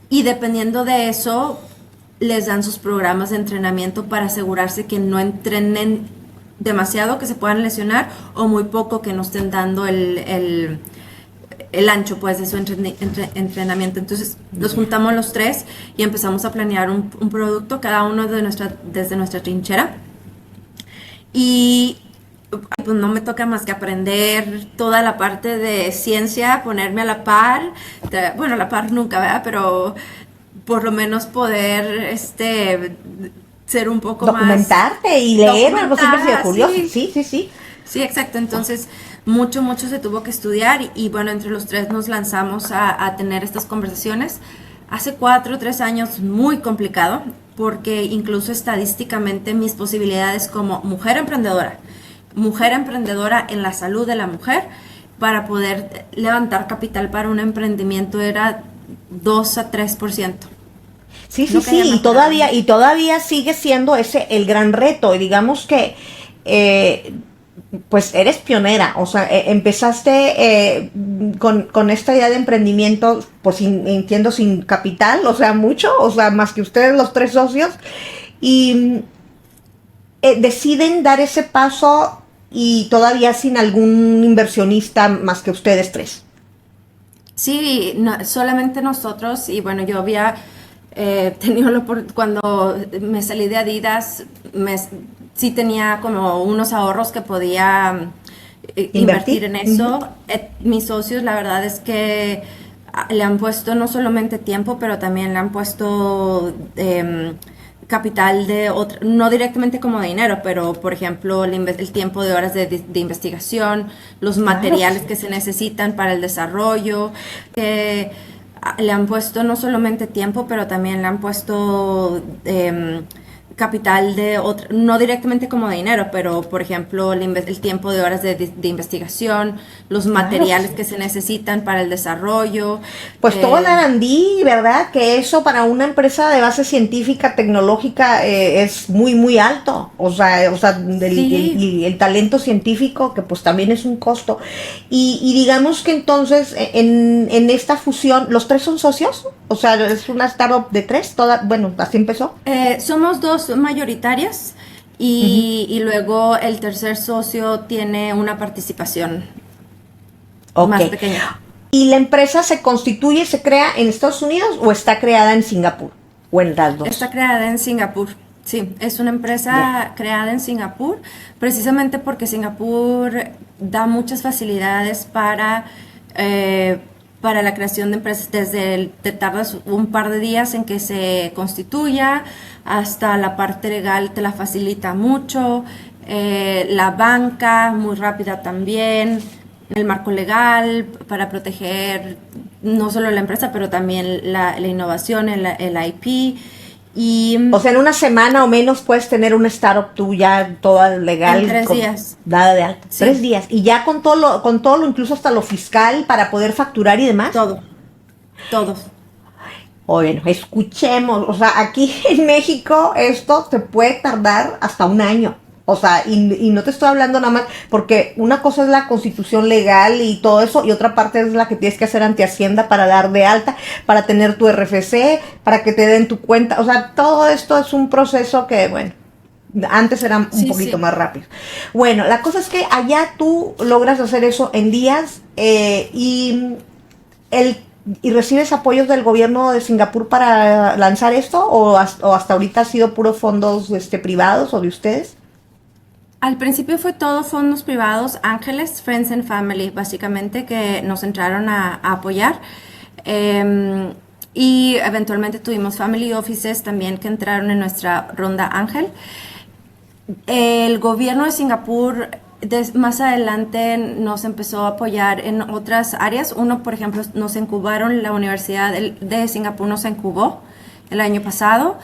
y dependiendo de eso les dan sus programas de entrenamiento para asegurarse que no entrenen demasiado, que se puedan lesionar, o muy poco, que no estén dando el ancho pues de su entrenamiento. Entonces nos juntamos los tres y empezamos a planear un producto, cada uno desde nuestra trinchera, y pues no me toca más que aprender toda la parte de ciencia, ponerme a la par, bueno, a la par nunca, ¿verdad? Pero por lo menos poder ser un poco documentarte y leer, algo siempre ha sido curioso. Sí. Sí, exacto. Entonces, mucho se tuvo que estudiar y bueno, entre los tres nos lanzamos a tener estas conversaciones. Hace 4 o 3 años, muy complicado, porque incluso estadísticamente mis posibilidades como mujer emprendedora en la salud de la mujer, para poder levantar capital para un emprendimiento era 2 a 3%. Sí, y todavía sigue siendo ese el gran reto. Y digamos que pues eres pionera, o sea, empezaste con esta idea de emprendimiento, pues entiendo sin capital, o sea, mucho, o sea, más que ustedes los 3 socios, y deciden dar ese paso y todavía sin algún inversionista más que ustedes 3. Sí, no, solamente nosotros. Y bueno, yo había tenido cuando me salí de Adidas, sí tenía como unos ahorros que podía invertir en eso. Mis socios, la verdad es que le han puesto no solamente tiempo, pero también le han puesto capital no directamente como de dinero, pero por ejemplo el tiempo de horas de investigación, los materiales que se necesitan para el desarrollo, le han puesto no solamente tiempo, pero también le han puesto capital de otra, no directamente como de dinero, pero por ejemplo el tiempo de horas de investigación, los materiales que se necesitan para el desarrollo. Pues todo el R&D, ¿verdad? Que eso para una empresa de base científica, tecnológica, es muy, muy alto. O sea el talento científico, que pues también es un costo. Y digamos que entonces, en esta fusión, ¿los tres son socios? O sea, es una startup de tres, bueno, así empezó. Somos dos mayoritarias y luego el tercer socio tiene una participación más pequeña. ¿Y la empresa se constituye, se crea en Estados Unidos o está creada en Singapur? ¿O en las dos? Está creada en Singapur. Sí, es una empresa creada en Singapur, precisamente porque Singapur da muchas facilidades para la creación de empresas. Te tardas un par de días en que se constituya, hasta la parte legal te la facilita mucho, la banca muy rápida también, el marco legal para proteger no solo la empresa, pero también la innovación, el IP. O sea, en una semana o menos puedes tener una startup tuya toda legal. En 3 días. Dada de alta. Sí. 3 días. Y ya con todo lo, incluso hasta lo fiscal, para poder facturar y demás. Todos. Bueno, escuchemos. O sea, aquí en México esto te puede tardar hasta un año. O sea, y no te estoy hablando nada más, porque una cosa es la constitución legal y todo eso, y otra parte es la que tienes que hacer ante Hacienda para dar de alta, para tener tu RFC, para que te den tu cuenta. O sea, todo esto es un proceso que, bueno, antes era un poquito más rápido. Bueno, la cosa es que allá tú logras hacer eso en días y recibes apoyos del gobierno de Singapur para lanzar esto, o hasta ahorita ha sido puro fondos privados o de ustedes. Al principio fue todo fondos privados, ángeles, friends and family, básicamente, que nos entraron a apoyar. Y eventualmente tuvimos family offices también que entraron en nuestra ronda ángel. El gobierno de Singapur más adelante nos empezó a apoyar en otras áreas. Uno, por ejemplo, nos incubaron, la Universidad de Singapur nos incubó el año pasado.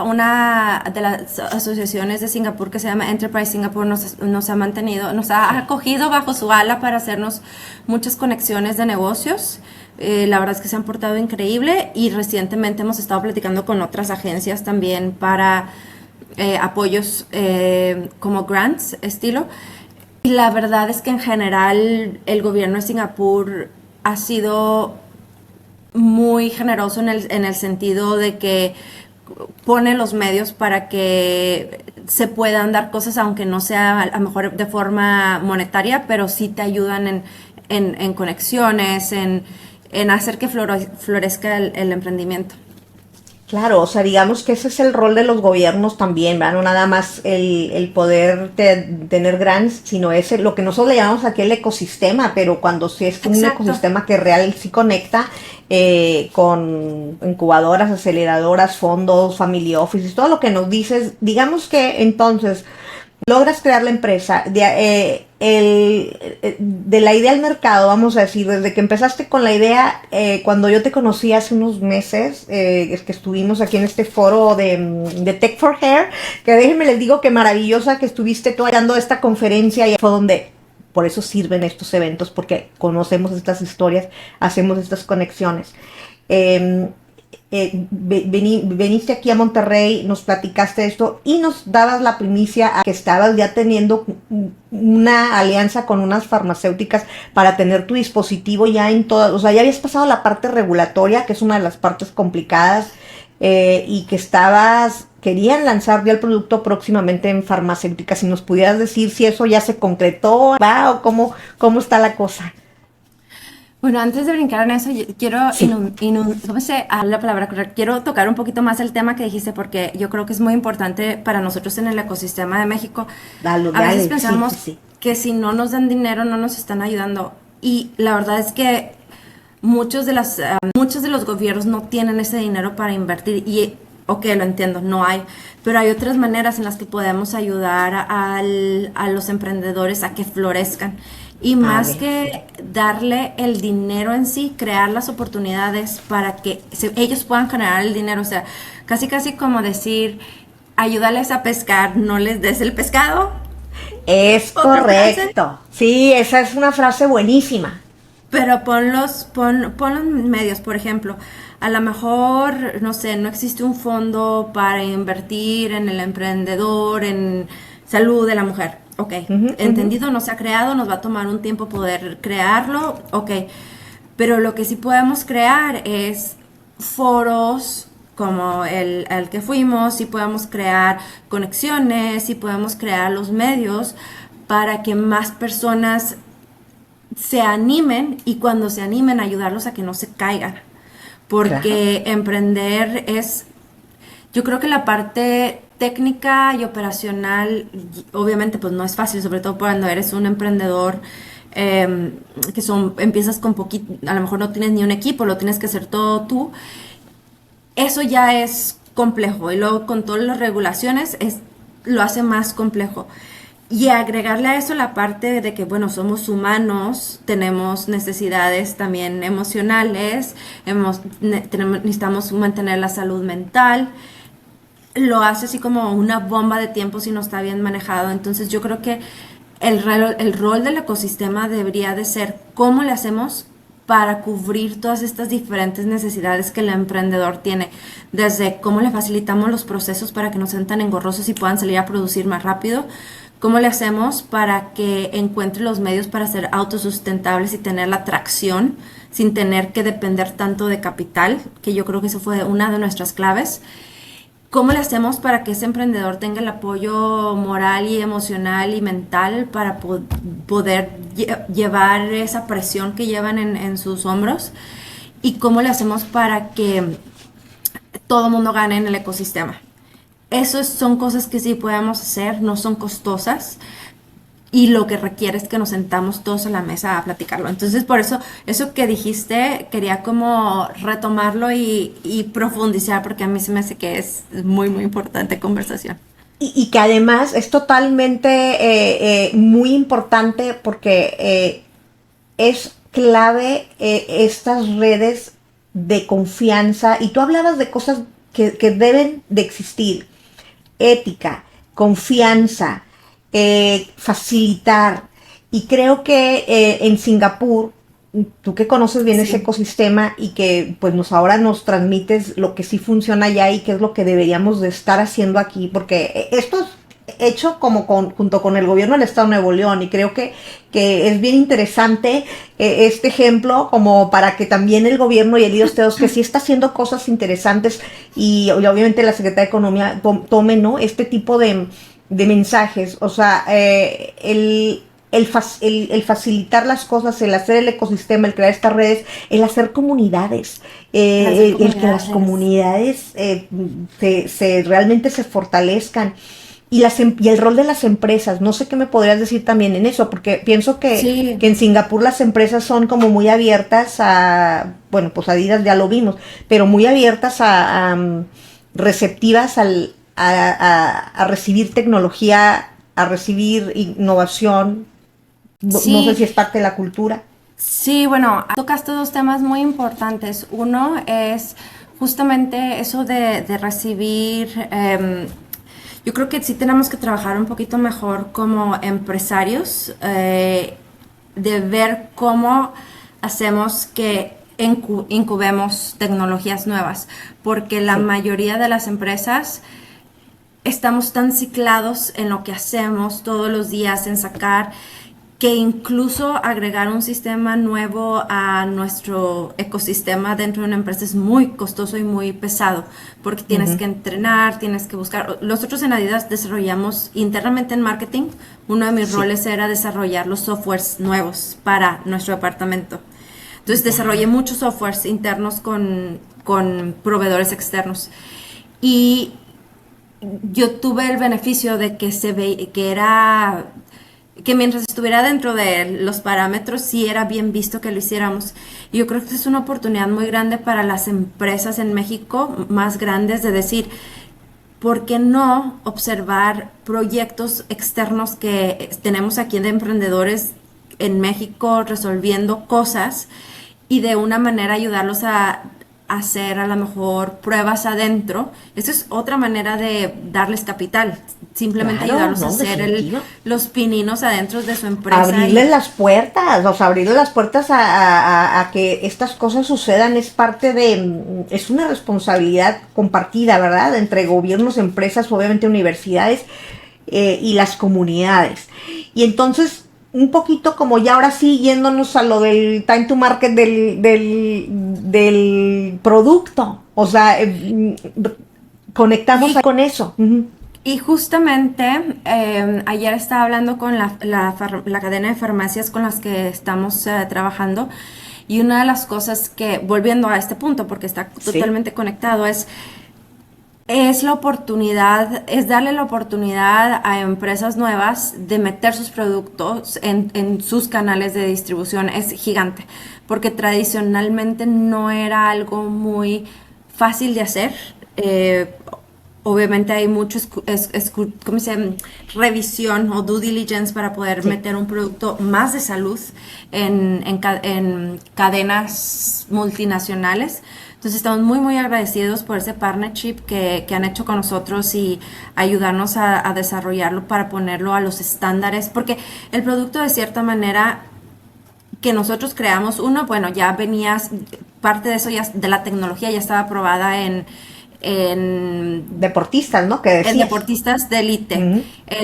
Una de las asociaciones de Singapur que se llama Enterprise Singapore nos ha acogido bajo su ala para hacernos muchas conexiones de negocios. La verdad es que se han portado increíble, y recientemente hemos estado platicando con otras agencias también para apoyos como grants estilo. Y la verdad es que en general el gobierno de Singapur ha sido muy generoso en el sentido de que pone los medios para que se puedan dar cosas, aunque no sea a lo mejor de forma monetaria, pero sí te ayudan en conexiones, en hacer que florezca el emprendimiento. Claro, o sea, digamos que ese es el rol de los gobiernos también, ¿verdad? No nada más el poder tener grants, sino ese, lo que nosotros le llamamos aquí el ecosistema, pero cuando sí es un ecosistema que real sí conecta con incubadoras, aceleradoras, fondos, family offices, todo lo que nos dices. Digamos que entonces logras crear la empresa, de la idea al mercado, vamos a decir, desde que empezaste con la idea, cuando yo te conocí hace unos meses, es que estuvimos aquí en este foro de Tech for Hair, que déjenme les digo que maravillosa que estuviste tú dando esta conferencia, y fue donde, por eso sirven estos eventos, porque conocemos estas historias, hacemos estas conexiones. Veniste aquí a Monterrey, nos platicaste esto y nos dabas la primicia a que estabas ya teniendo una alianza con unas farmacéuticas para tener tu dispositivo ya en todas, o sea, ya habías pasado la parte regulatoria, que es una de las partes complicadas, y que querían lanzar ya el producto próximamente en farmacéuticas. Si nos pudieras decir si eso ya se concretó, ¿va? O cómo está la cosa. Bueno, antes de brincar en eso, quiero, ¿cómo se habla la palabra correcta? Quiero tocar un poquito más el tema que dijiste, porque yo creo que es muy importante para nosotros en el ecosistema de México. A veces pensamos que si no nos dan dinero, no nos están ayudando. Y la verdad es que muchos de los gobiernos no tienen ese dinero para invertir. Y, ok, lo entiendo, no hay. Pero hay otras maneras en las que podemos ayudar a los emprendedores a que florezcan. Y A más ver. que darle el dinero en sí, crear las oportunidades para que ellos puedan generar el dinero. O sea, casi casi como decir, ayúdales a pescar, no les des el pescado. Es Otra frase. correcto. Sí, esa es una frase buenísima. Pero pon los medios, por ejemplo. A lo mejor, no sé, no existe un fondo para invertir en el emprendedor, en salud de la mujer. Ok, Ujú, ujú. entendido, no se ha creado, nos va a tomar un tiempo poder crearlo. Ok, pero lo que sí podemos crear es foros como el al que fuimos, sí podemos crear conexiones, sí podemos crear los medios para que más personas se animen y cuando se animen ayudarlos a que no se caigan. Claro. Porque emprender es, yo creo que la parte técnica y operacional, obviamente pues no es fácil, sobre todo cuando eres un emprendedor empiezas con poquito, a lo mejor no tienes ni un equipo, lo tienes que hacer todo tú. Eso ya es complejo y luego con todas las regulaciones lo hace más complejo. Y agregarle a eso la parte de que, bueno, somos humanos, tenemos necesidades también emocionales, necesitamos mantener la salud mental, lo hace así como una bomba de tiempo si no está bien manejado. Entonces yo creo que el rol del ecosistema debería de ser cómo le hacemos para cubrir todas estas diferentes necesidades que el emprendedor tiene, desde cómo le facilitamos los procesos para que no sean tan engorrosos y puedan salir a producir más rápido, cómo le hacemos para que encuentre los medios para ser autosustentables y tener la tracción sin tener que depender tanto de capital, que yo creo que eso fue una de nuestras claves. ¿Cómo le hacemos para que ese emprendedor tenga el apoyo moral y emocional y mental para poder llevar esa presión que llevan en sus hombros? ¿Y cómo le hacemos para que todo el mundo gane en el ecosistema? Esas son cosas que sí podemos hacer, no son costosas, y lo que requiere es que nos sentamos todos a la mesa a platicarlo. Entonces, por eso, eso que dijiste, quería como retomarlo y profundizar, porque a mí se me hace que es muy, muy importante conversación. Y que además es totalmente muy importante porque es clave estas redes de confianza. Y tú hablabas de cosas que deben de existir: ética, confianza, facilitar. Y creo que en Singapur, tú que conoces bien ese Sí. ecosistema y que pues ahora nos transmites lo que sí funciona allá y qué es lo que deberíamos de estar haciendo aquí, porque esto es hecho como junto con el gobierno del Estado de Nuevo León, y creo que es bien interesante este ejemplo como para que también el gobierno y el IOS que sí está haciendo cosas interesantes, y obviamente la Secretaría de Economía tome, ¿no?, este tipo de mensajes. O sea, el facilitar las cosas, el hacer el ecosistema, el crear estas redes, el hacer comunidades, El hacer el que las comunidades. comunidades realmente se fortalezcan. Y el rol de las empresas, no sé qué me podrías decir también en eso, porque pienso Sí, que en Singapur las empresas son como muy abiertas a, bueno, pues Adidas ya lo vimos, pero muy abiertas receptivas a recibir tecnología, a recibir innovación. No sé sí, si es parte de la cultura. sí, bueno, tocaste dos temas muy importantes. Uno es justamente eso de recibir, yo creo que sí tenemos que trabajar un poquito mejor como empresarios, de ver cómo hacemos que incubemos tecnologías nuevas, porque la Sí, mayoría de las empresas estamos tan ciclados en lo que hacemos todos los días, en sacar, que incluso agregar un sistema nuevo a nuestro ecosistema dentro de una empresa es muy costoso y muy pesado, porque tienes ujú, que entrenar, tienes que buscar. Nosotros en Adidas desarrollamos internamente en marketing, uno de mis sí, roles era desarrollar los softwares nuevos para nuestro departamento. Entonces desarrollé ya, muchos softwares internos con proveedores externos. Y yo tuve el beneficio de que se ve que era que mientras estuviera dentro de los parámetros sí era bien visto que lo hiciéramos. Y yo creo que es una oportunidad muy grande para las empresas en México más grandes de decir, ¿por qué no observar proyectos externos que tenemos aquí de emprendedores en México resolviendo cosas y de una manera ayudarlos a hacer a lo mejor pruebas adentro. Esa es otra manera de darles capital, simplemente Claro, ayudarlos a no, hacer definitivo. los pininos adentro de su empresa. Abrirles las puertas, o sea, abrirles las puertas a que estas cosas sucedan es parte de, es una responsabilidad compartida, ¿verdad? Entre gobiernos, empresas, obviamente universidades y las comunidades. Y entonces, un poquito como ya ahora sí, yéndonos a lo del time to market del producto, o sea, conectamos con eso. Ujú. Y justamente ayer estaba hablando con la cadena de farmacias con las que estamos trabajando, y una de las cosas que, volviendo a este punto, porque está Sí. totalmente conectado, es la oportunidad, es darle la oportunidad a empresas nuevas de meter sus productos en sus canales de distribución. Es gigante, porque tradicionalmente no era algo muy fácil de hacer. Eh, Obviamente hay mucho ¿cómo se llama? Revisión o due diligence para poder Sí. meter un producto más de salud en cadenas multinacionales. Entonces estamos muy muy agradecidos por ese partnership que han hecho con nosotros y ayudarnos a desarrollarlo para ponerlo a los estándares, porque el producto de cierta manera que nosotros creamos, uno, bueno, ya venías, parte de eso ya, de la tecnología ya estaba aprobada Deportistas, ¿no? Que en decías. deportistas de élite. Ujú.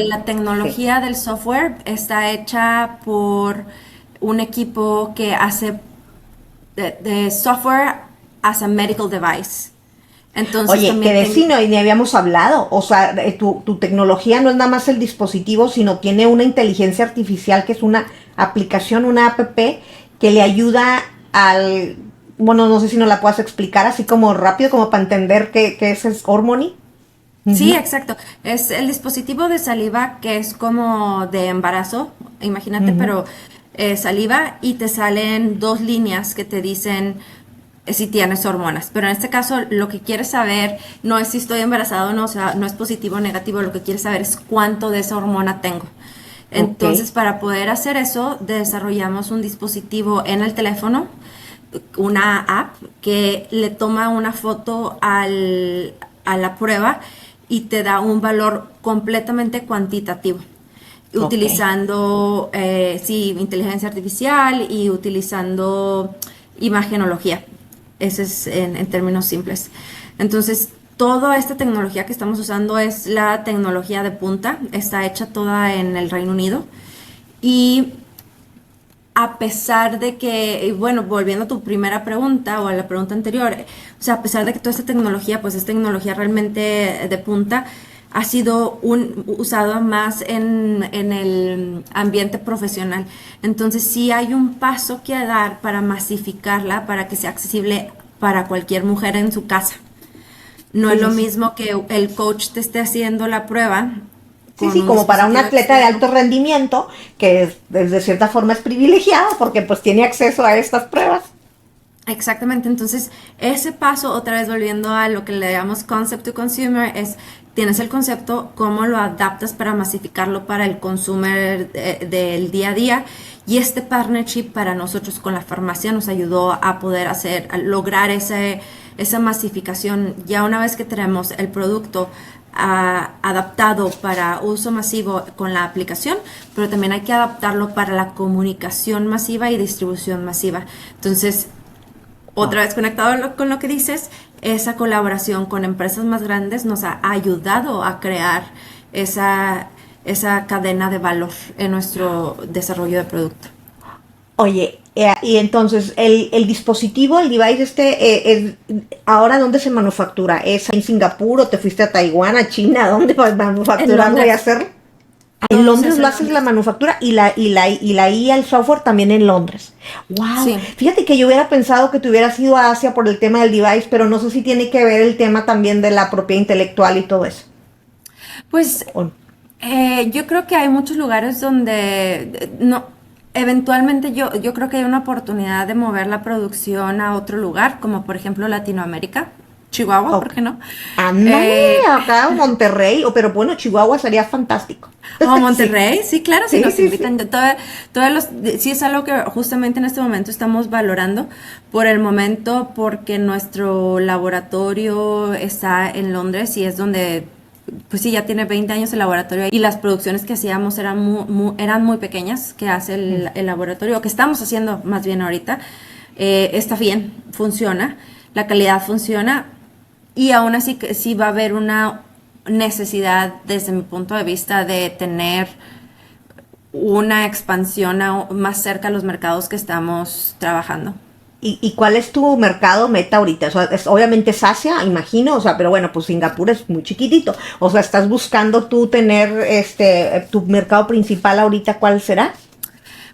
La Sí. tecnología del software está hecha por un equipo que hace de software as a medical device. Entonces Oye, que también de sí no, ni habíamos hablado. O sea, tu tecnología no es nada más el dispositivo, sino tiene una inteligencia artificial que es una aplicación, una app que le ayuda al... Bueno, no sé si nos la puedas explicar así como rápido, como para entender qué es Hormony. sí, Ujú, exacto. Es el dispositivo de saliva que es como de embarazo, imagínate, ujú. pero saliva, y te salen dos líneas que te dicen si tienes hormonas. Pero en este caso lo que quieres saber no es si estoy embarazado o no, o sea, no es positivo o negativo, lo que quieres saber es cuánto de esa hormona tengo. Ok, Entonces, para poder hacer eso, desarrollamos un dispositivo en el teléfono, una app que le toma una foto a la prueba y te da un valor completamente cuantitativo, ok. utilizando sí, inteligencia artificial y utilizando imagenología. Ese es en términos simples. Entonces, toda esta tecnología que estamos usando es la tecnología de punta, está hecha toda en el Reino Unido, y a pesar de que, bueno, volviendo a tu primera pregunta o a la pregunta anterior, o sea, a pesar de que toda esta tecnología, pues es tecnología realmente de punta, ha sido usado más en el ambiente profesional. Entonces sí hay un paso que dar para masificarla, para que sea accesible para cualquier mujer en su casa. No Sí, es sí, lo sí. mismo que el coach te esté haciendo la prueba Sí, con sí, un como para un dispositivo atleta de externo. alto rendimiento, que de cierta forma es privilegiado porque pues tiene acceso a estas pruebas. Exactamente, entonces ese paso, otra vez volviendo a lo que le llamamos concept to consumer, es tienes el concepto, cómo lo adaptas para masificarlo para el consumer del día a día, y este partnership para nosotros con la farmacia nos ayudó a poder a lograr esa masificación. Ya una vez que tenemos el producto adaptado para uso masivo con la aplicación, pero también hay que adaptarlo para la comunicación masiva y distribución masiva. Entonces, Wow. otra vez conectado con lo que dices, esa colaboración con empresas más grandes nos ha ayudado a crear esa cadena de valor en nuestro desarrollo de producto. Oye, y entonces el dispositivo, el device ¿ahora dónde se manufactura? ¿Es en Singapur o te fuiste a Taiwán, a China? ¿Dónde vas a En manufacturarlo y Londres, hacerlo? En todo se Londres hace lo en haces la Londres. manufactura y la IA, el software también en Londres. Wow. Sí, Fíjate que yo hubiera pensado que te hubieras ido a Asia por el tema del device, pero no sé si tiene que ver el tema también de la propiedad intelectual y todo eso. pues O- yo creo que hay muchos lugares donde no, eventualmente yo creo que hay una oportunidad de mover la producción a otro lugar, como por ejemplo Latinoamérica. Chihuahua, ¿por Ok. qué no? Ándale, Eh, acá Monterrey, pero bueno, Chihuahua sería fantástico. o Sí, Monterrey, sí, claro, si sí, nos sí, sí. invitan, sí es algo que justamente en este momento estamos valorando por el momento, porque nuestro laboratorio está en Londres y es donde, pues sí, ya tiene 20 años el laboratorio y las producciones que hacíamos eran muy pequeñas, que hace Mm. el laboratorio, o que estamos haciendo más bien ahorita. Está bien, funciona, la calidad funciona, y aún así que sí va a haber una necesidad desde mi punto de vista de tener una expansión más cerca a los mercados que estamos trabajando. ¿Y cuál es tu mercado meta ahorita? O sea, obviamente es Asia, imagino, o sea, pero bueno, pues Singapur es muy chiquitito. O sea, ¿estás buscando tú tener tu mercado principal ahorita, cuál será?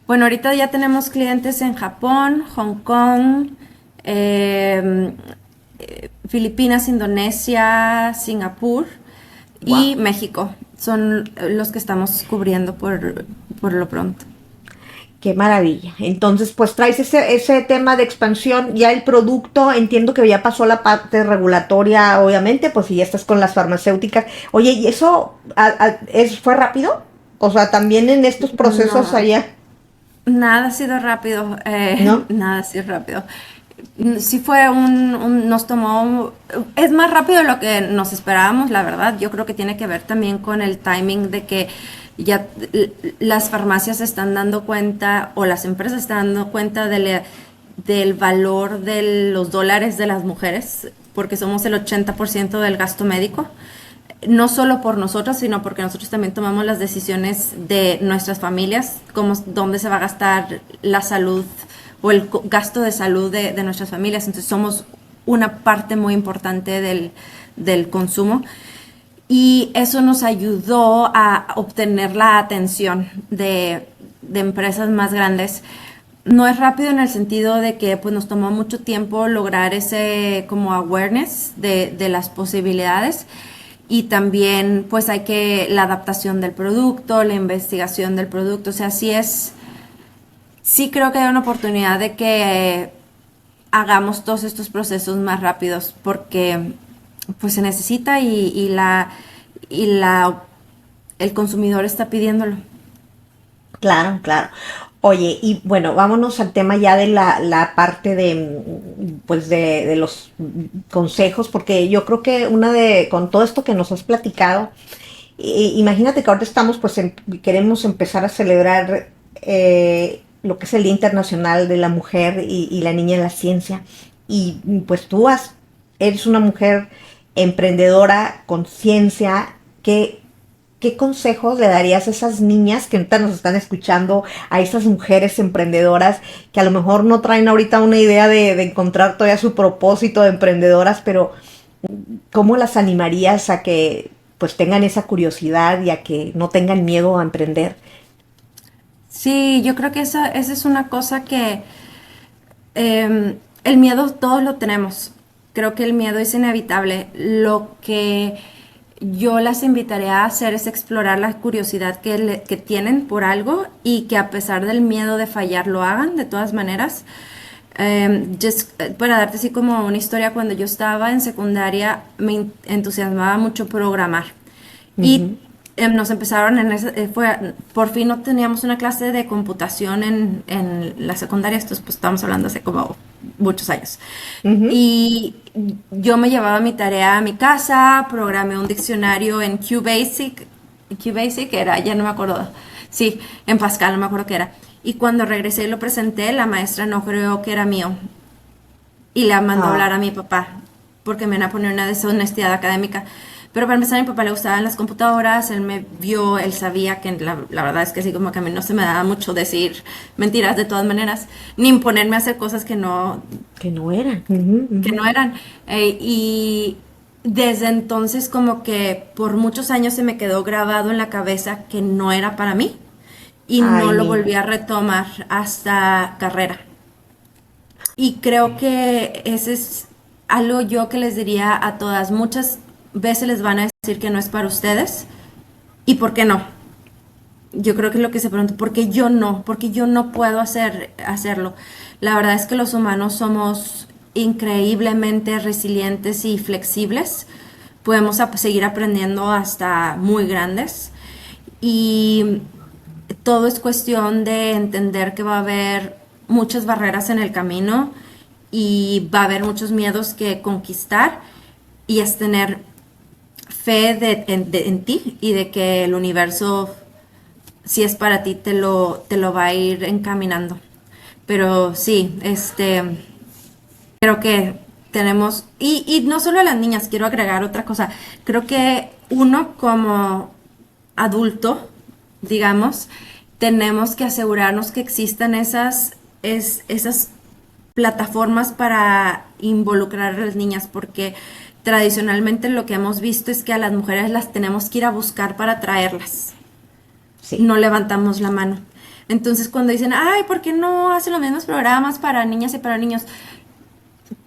Bueno, ahorita ya tenemos clientes en Japón, Hong Kong, eh, Filipinas, Indonesia, Singapur y Wow. México. Son los que estamos cubriendo por lo pronto. Qué maravilla. Entonces, pues traes ese tema de expansión, ya el producto, entiendo que ya pasó la parte regulatoria, obviamente, pues si ya estás con las farmacéuticas. Oye, ¿y eso fue rápido? O sea, también en estos procesos No, allá, nada ha sido rápido, ¿no? nada ha sido rápido. Sí fue nos tomó, es más rápido de lo que nos esperábamos, la verdad. Yo creo que tiene que ver también con el timing de que ya las farmacias se están dando cuenta, o las empresas están dando cuenta del valor de los dólares de las mujeres, porque somos el 80% del gasto médico, no solo por nosotros, sino porque nosotros también tomamos las decisiones de nuestras familias, como dónde se va a gastar la salud o el gasto de salud de nuestras familias. Entonces somos una parte muy importante del consumo, y eso nos ayudó a obtener la atención de empresas más grandes. No es rápido en el sentido de que pues nos tomó mucho tiempo lograr ese como awareness de las posibilidades, y también pues hay que la adaptación del producto, la investigación del producto, o sea, sí creo que hay una oportunidad de que hagamos todos estos procesos más rápidos, porque pues se necesita, y el consumidor está pidiéndolo. Claro, claro. Oye, y bueno, vámonos al tema ya de la parte pues de los consejos, porque yo creo que con todo esto que nos has platicado, imagínate que ahorita estamos, pues, queremos empezar a celebrar lo que es el Día Internacional de la Mujer y la Niña en la Ciencia, y pues eres una mujer emprendedora con ciencia. ¿Qué consejos le darías a esas niñas que ahorita nos están escuchando, a esas mujeres emprendedoras que a lo mejor no traen ahorita una idea de encontrar todavía su propósito de emprendedoras, pero cómo las animarías a que pues tengan esa curiosidad y a que no tengan miedo a emprender? Sí, yo creo que esa es una cosa que el miedo todos lo tenemos. Creo que el miedo es inevitable. Lo que yo las invitaré a hacer es explorar la curiosidad que tienen por algo, y que a pesar del miedo de fallar lo hagan de todas maneras. Para darte así como una historia, cuando yo estaba en secundaria entusiasmaba mucho programar, y Ujú. nos empezaron por fin no teníamos una clase de computación en la secundaria. Esto pues estamos hablando hace como muchos años, Ujú. y yo me llevaba mi tarea a mi casa, programé un diccionario en QBasic era, ya no me acuerdo, sí, en Pascal, no me acuerdo qué era. Y cuando regresé y lo presenté, la maestra no creyó que era mío, y la mandó a hablar Ah, a mi papá, porque me iban a poner una deshonestidad académica. Pero para empezar, a mi papá le gustaban las computadoras, él me vio, él sabía que la verdad es que así como que a mí no se me daba mucho decir mentiras de todas maneras, ni imponerme a hacer cosas que no era. Ujú, que ujú. no eran. Y desde entonces como que por muchos años se me quedó grabado en la cabeza que no era para mí, y Ay, no lo niña. volví a retomar hasta carrera. Y creo que ese es algo yo que les diría a todas. Muchas veces les van a decir que no es para ustedes. ¿Y por qué no? Yo creo que es lo que se pregunta, ¿por qué yo no puedo hacerlo? La verdad es que los humanos somos increíblemente resilientes y flexibles. Podemos seguir aprendiendo hasta muy grandes. Y todo es cuestión de entender que va a haber muchas barreras en el camino y va a haber muchos miedos que conquistar, y es tener fe en ti y de que el universo, si es para ti, te lo va a ir encaminando. Pero sí, creo que tenemos, y no solo a las niñas, quiero agregar otra cosa. Creo que uno como adulto, digamos, tenemos que asegurarnos que existan esas plataformas para involucrar a las niñas, porque tradicionalmente lo que hemos visto es que a las mujeres las tenemos que ir a buscar para traerlas. Sí. No levantamos la mano. Entonces cuando dicen, ay, ¿por qué no hacen los mismos programas para niñas y para niños?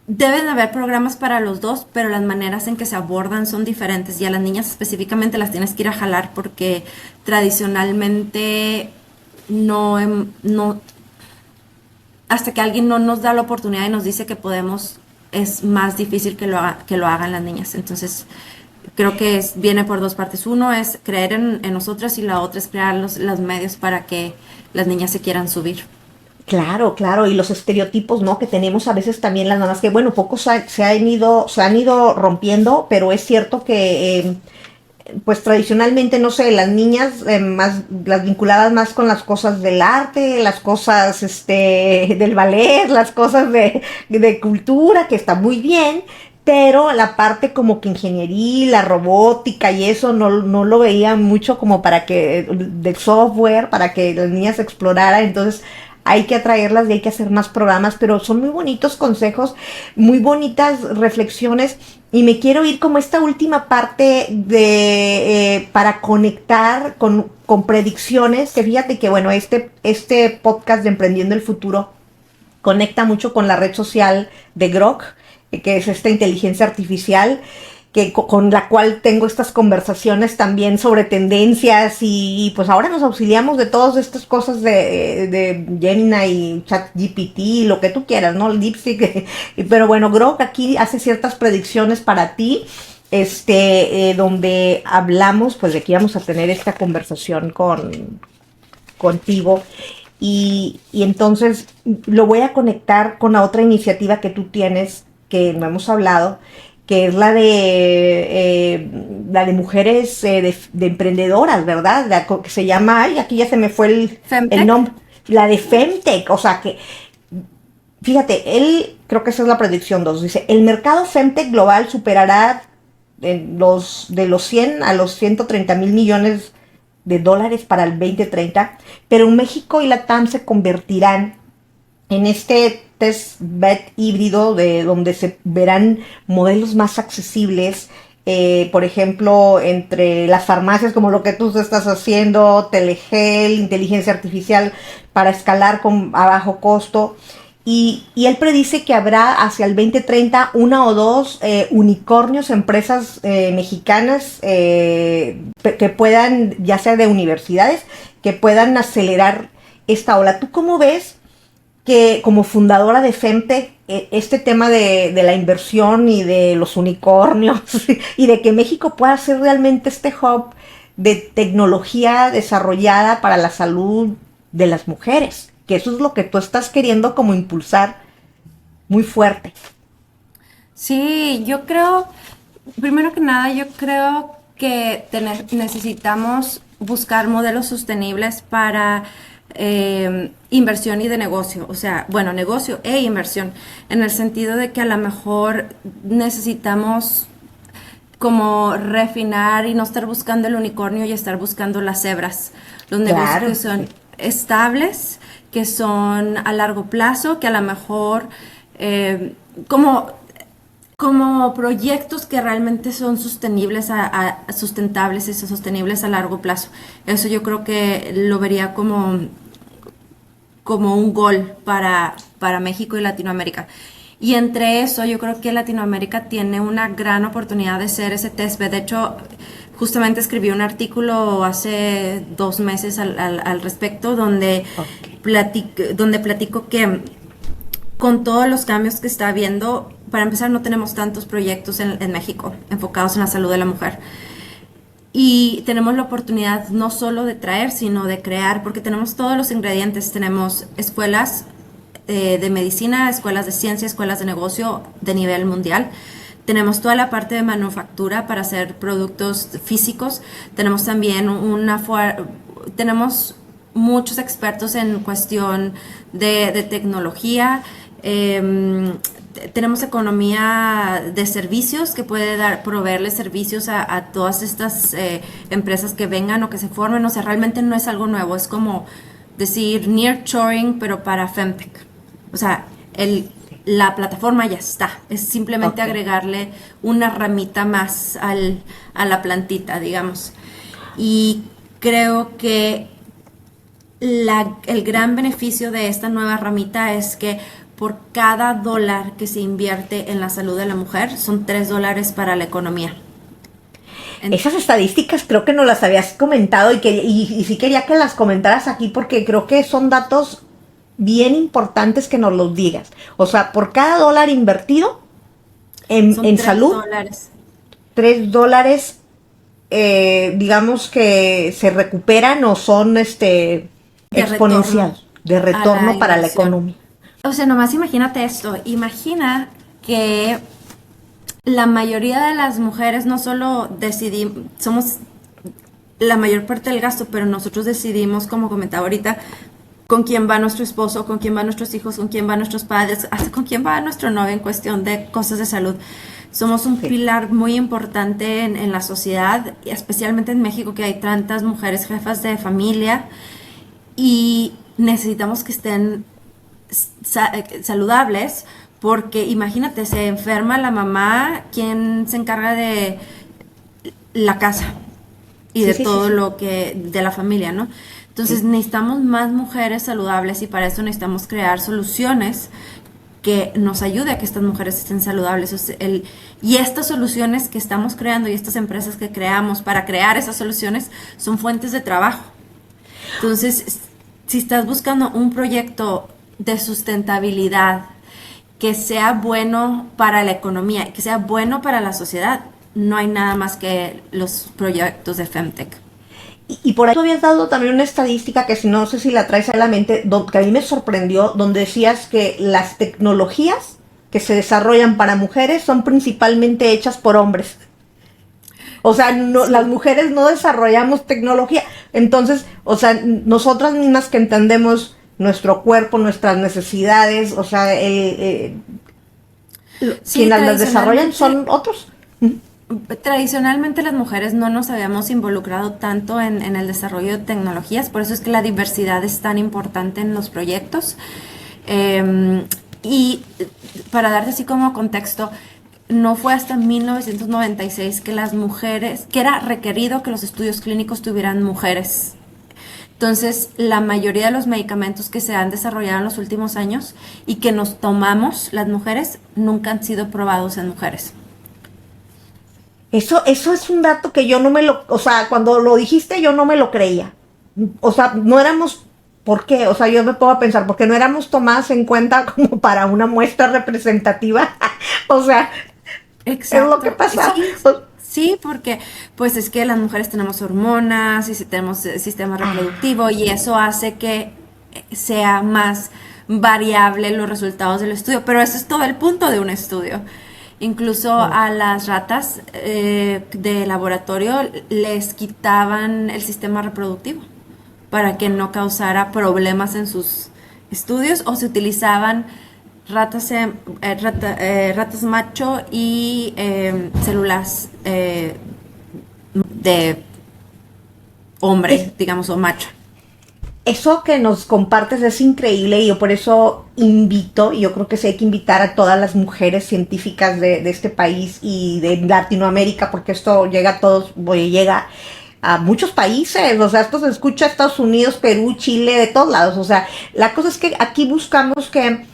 Deben haber programas para los dos, pero las maneras en que se abordan son diferentes, y a las niñas específicamente las tienes que ir a jalar porque tradicionalmente no, hasta que alguien no nos da la oportunidad y nos dice que podemos, es más difícil que lo hagan las niñas. Entonces creo que viene por dos partes. Uno es creer en nosotras, y la otra es crear los medios para que las niñas se quieran subir. Claro, claro, y los estereotipos, ¿no? Que tenemos a veces también las mamás, que bueno, pocos se han ido rompiendo, pero es cierto que pues tradicionalmente, no sé, las niñas más, las vinculadas más con las cosas del arte, las cosas del ballet, las cosas de cultura, que está muy bien, pero la parte como que ingeniería, la robótica y eso no lo veían mucho como para que, del software, para que las niñas exploraran. Entonces hay que atraerlas y hay que hacer más programas, pero son muy bonitos consejos, muy bonitas reflexiones, y me quiero ir como esta última parte para conectar con predicciones, que fíjate que bueno, este podcast de Emprendiendo el Futuro conecta mucho con la red social de Grok, que es esta inteligencia artificial, con la cual tengo estas conversaciones también sobre tendencias, y pues ahora nos auxiliamos de todas estas cosas de Gemini y ChatGPT, lo que tú quieras, ¿no? El DeepSeek, pero bueno, Grok aquí hace ciertas predicciones para ti, donde hablamos, pues de que íbamos a tener esta conversación contigo. Y entonces lo voy a conectar con la otra iniciativa que tú tienes, que no hemos hablado, que es la de mujeres de emprendedoras, ¿verdad? Que se llama, ay, aquí ya se me fue el nombre, la de Femtech. O sea que, fíjate, creo que esa es la predicción 2, dice, el mercado Femtech global superará de los 100 a los 130 mil millones de dólares para el 2030, pero México y Latam se convertirán en este test bed híbrido, de donde se verán modelos más accesibles, por ejemplo, entre las farmacias, como lo que tú estás haciendo, telegel, inteligencia artificial para escalar a bajo costo. Y él predice que habrá hacia el 2030 una o dos unicornios, empresas mexicanas que puedan, ya sea de universidades, que puedan acelerar esta ola. ¿Tú cómo ves que como fundadora de Femtech, este tema de la inversión y de los unicornios y de que México pueda ser realmente este hub de tecnología desarrollada para la salud de las mujeres? Que eso es lo que tú estás queriendo como impulsar muy fuerte. Sí, yo creo, primero que nada, yo creo que necesitamos buscar modelos sostenibles para inversión y de negocio, o sea, bueno, negocio e inversión, en el sentido de que a lo mejor necesitamos como refinar y no estar buscando el unicornio y estar buscando las cebras, los negocios Claro. que son estables, que son a largo plazo, que a lo mejor como proyectos que realmente son sustentables y sostenibles a largo plazo. Eso yo creo que lo vería como un gol para México y Latinoamérica. Y entre eso, yo creo que Latinoamérica tiene una gran oportunidad de ser ese testbed. De hecho, justamente escribí un artículo hace 2 meses al respecto, donde Okay. platico que con todos los cambios que está habiendo, para empezar no tenemos tantos proyectos en México enfocados en la salud de la mujer. Y tenemos la oportunidad no solo de traer, sino de crear, porque tenemos todos los ingredientes. Tenemos escuelas de medicina, escuelas de ciencia, escuelas de negocio de nivel mundial. Tenemos toda la parte de manufactura para hacer productos físicos. Tenemos también tenemos muchos expertos en cuestión de tecnología. Tenemos economía de servicios que puede proveerle servicios a todas estas empresas que vengan o que se formen. O sea, realmente no es algo nuevo, es como decir nearshoring, pero para Femtech. O sea, la plataforma ya está, es simplemente agregarle una ramita más a la plantita, digamos. Y creo que el gran beneficio de esta nueva ramita es que por cada $1 que se invierte en la salud de la mujer, son $3 para la economía. Esas estadísticas creo que no las habías comentado y sí quería que las comentaras aquí porque creo que son datos bien importantes que nos los digas. O sea, por cada $1 invertido en salud, $3, digamos que se recuperan o son exponenciales de retorno para la economía. O sea, nomás imagínate esto, imagina que la mayoría de las mujeres no solo somos la mayor parte del gasto, pero nosotros decidimos, como comentaba ahorita, con quién va nuestro esposo, con quién van nuestros hijos, con quién van nuestros padres, hasta con quién va nuestro novio en cuestión de cosas de salud. Somos un pilar muy importante en la sociedad, especialmente en México, que hay tantas mujeres jefas de familia y necesitamos que estén saludables, porque imagínate, se enferma la mamá, ¿quién se encarga de la casa y de todo lo que de la familia, ¿no? Entonces necesitamos más mujeres saludables y para eso necesitamos crear soluciones que nos ayude a que estas mujeres estén saludables. Y estas soluciones que estamos creando y estas empresas que creamos para crear esas soluciones son fuentes de trabajo. Entonces, si estás buscando un proyecto de sustentabilidad que sea bueno para la economía, que sea bueno para la sociedad, no hay nada más que los proyectos de Femtech. Y por ahí tú habías dado también una estadística que si no sé si la traes a la mente, que a mí me sorprendió, donde decías que las tecnologías que se desarrollan para mujeres son principalmente hechas por hombres. O sea, las mujeres no desarrollamos tecnología. Entonces, o sea, nosotras mismas que entendemos nuestro cuerpo, nuestras necesidades, o sea, quienes las desarrollan son otros. Tradicionalmente las mujeres no nos habíamos involucrado tanto en el desarrollo de tecnologías, por eso es que la diversidad es tan importante en los proyectos. Y para darte así como contexto, no fue hasta 1996 que las mujeres, que era requerido que los estudios clínicos tuvieran mujeres. Entonces, la mayoría de los medicamentos que se han desarrollado en los últimos años y que nos tomamos las mujeres nunca han sido probados en mujeres. Eso es un dato que yo no o sea, cuando lo dijiste yo no me lo creía. O sea, no éramos, ¿por qué? O sea, yo me pongo a pensar, porque no éramos tomadas en cuenta como para una muestra representativa. O sea, exacto. Es lo que pasa. Sí, porque pues es que las mujeres tenemos hormonas y tenemos sistema reproductivo y eso hace que sea más variable los resultados del estudio, pero ese es todo el punto de un estudio. Incluso a las ratas de laboratorio les quitaban el sistema reproductivo para que no causara problemas en sus estudios, o se utilizaban ratas macho y células de hombre, digamos, o macho. Eso que nos compartes es increíble y yo por eso invito, y yo creo que sí hay que invitar a todas las mujeres científicas de este país y de Latinoamérica, porque esto llega a todos, llega a muchos países, o sea, esto se escucha a Estados Unidos, Perú, Chile, de todos lados. O sea, la cosa es que aquí buscamos que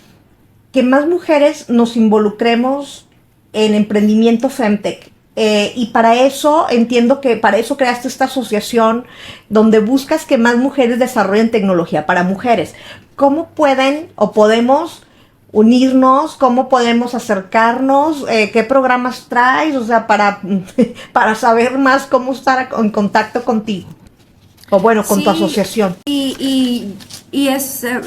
más mujeres nos involucremos en emprendimiento Femtech. Y para eso, entiendo que para eso creaste esta asociación donde buscas que más mujeres desarrollen tecnología para mujeres. ¿Cómo pueden o podemos unirnos, cómo podemos acercarnos, qué programas traes, o sea, para saber más cómo estar en contacto contigo, o bueno, con tu asociación.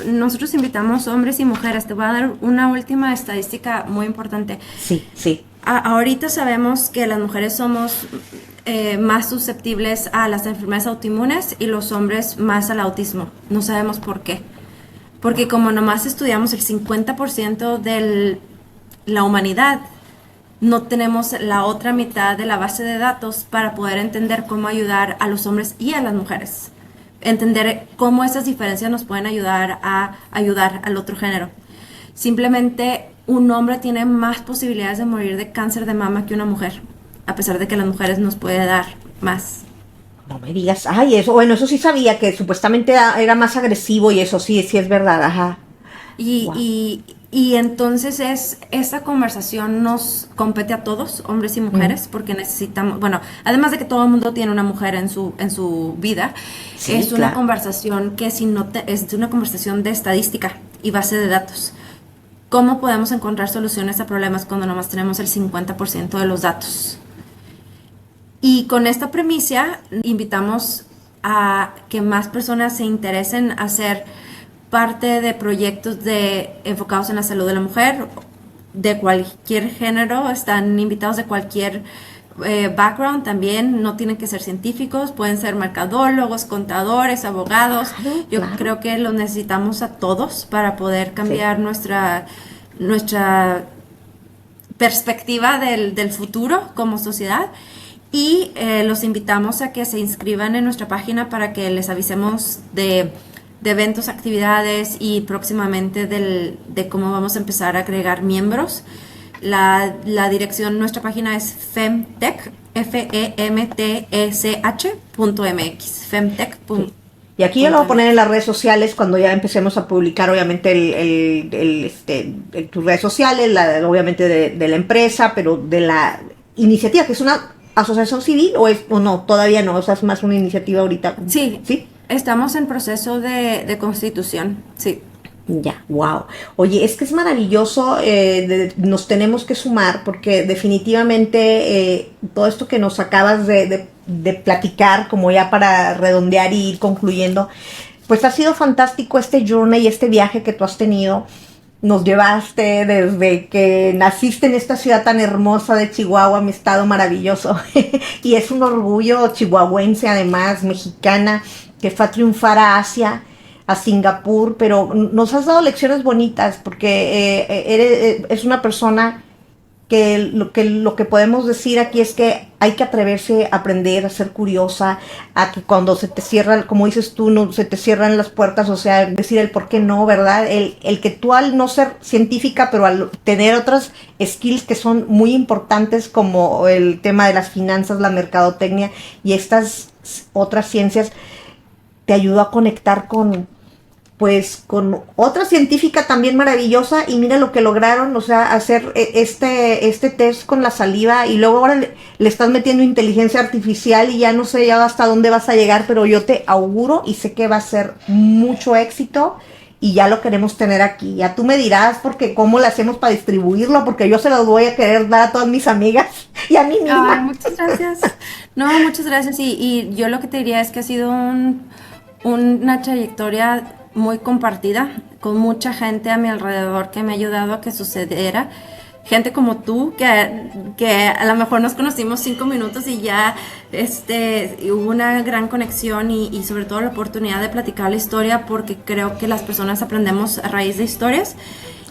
Nosotros invitamos hombres y mujeres. Te voy a dar una última estadística muy importante. Sí, sí. Ahorita sabemos que las mujeres somos más susceptibles a las enfermedades autoinmunes y los hombres más al autismo. No sabemos por qué. Porque como nomás estudiamos el 50% de la humanidad, no tenemos la otra mitad de la base de datos para poder entender cómo ayudar a los hombres y a las mujeres. Entender cómo esas diferencias nos pueden ayudar a ayudar al otro género. Simplemente un hombre tiene más posibilidades de morir de cáncer de mama que una mujer, a pesar de que las mujeres nos puede dar más. No me digas, ay, eso, bueno, eso sí sabía, que supuestamente era más agresivo y eso sí es verdad, ajá. Y, Wow. y entonces esta conversación nos compete a todos, hombres y mujeres, porque necesitamos, bueno, además de que todo el mundo tiene una mujer en su vida, Sí, es una claro. conversación que es una conversación de estadística y base de datos. ¿Cómo podemos encontrar soluciones a problemas cuando nomás tenemos el 50% de los datos? Y con esta premisa invitamos a que más personas se interesen a ser parte de proyectos enfocados en la salud de la mujer, de cualquier género. Están invitados de cualquier background también. No tienen que ser científicos, pueden ser mercadólogos, contadores, abogados. Yo Claro. creo que los necesitamos a todos para poder cambiar nuestra perspectiva del futuro como sociedad. Y los invitamos a que se inscriban en nuestra página para que les avisemos de eventos, actividades y próximamente de cómo vamos a empezar a agregar miembros. La dirección, nuestra página es femtech, femtech.mx, femtech. Y aquí yo lo voy a poner en las redes sociales cuando ya empecemos a publicar, obviamente, tus redes sociales, obviamente de la empresa, pero de la iniciativa, que es una asociación civil, o no, todavía no, o sea, es más una iniciativa ahorita. Sí, ¿Sí? estamos en proceso de constitución, sí. Ya, wow. Oye, es que es maravilloso, nos tenemos que sumar porque definitivamente todo esto que nos acabas de platicar, como ya para redondear y ir concluyendo, pues ha sido fantástico este journey y este viaje que tú has tenido. Nos llevaste desde que naciste en esta ciudad tan hermosa de Chihuahua, mi estado maravilloso. Y es un orgullo chihuahuense, además, mexicana, que fue a triunfar a Asia, a Singapur, pero nos has dado lecciones bonitas porque es una persona que lo que podemos decir aquí es que hay que atreverse a aprender, a ser curiosa, a que cuando se te cierran, como dices tú, no se te cierran las puertas, o sea, decir el por qué no, ¿verdad? El que tú al no ser científica, pero al tener otras skills que son muy importantes como el tema de las finanzas, la mercadotecnia y estas otras ciencias, te ayudó a conectar con otra científica también maravillosa y mira lo que lograron, o sea, hacer este test con la saliva y luego ahora le estás metiendo inteligencia artificial y ya no sé ya hasta dónde vas a llegar, pero yo te auguro y sé que va a ser mucho éxito y ya lo queremos tener aquí. Ya tú me dirás porque cómo le hacemos para distribuirlo, porque yo se lo voy a querer dar a todas mis amigas y a mí misma. Ay, muchas gracias. No, muchas gracias. Y yo lo que te diría es que ha sido una trayectoria muy compartida, con mucha gente a mi alrededor que me ha ayudado a que sucediera. Gente como tú, que a lo mejor nos conocimos 5 minutos y ya hubo una gran conexión y sobre todo la oportunidad de platicar la historia, porque creo que las personas aprendemos a raíz de historias.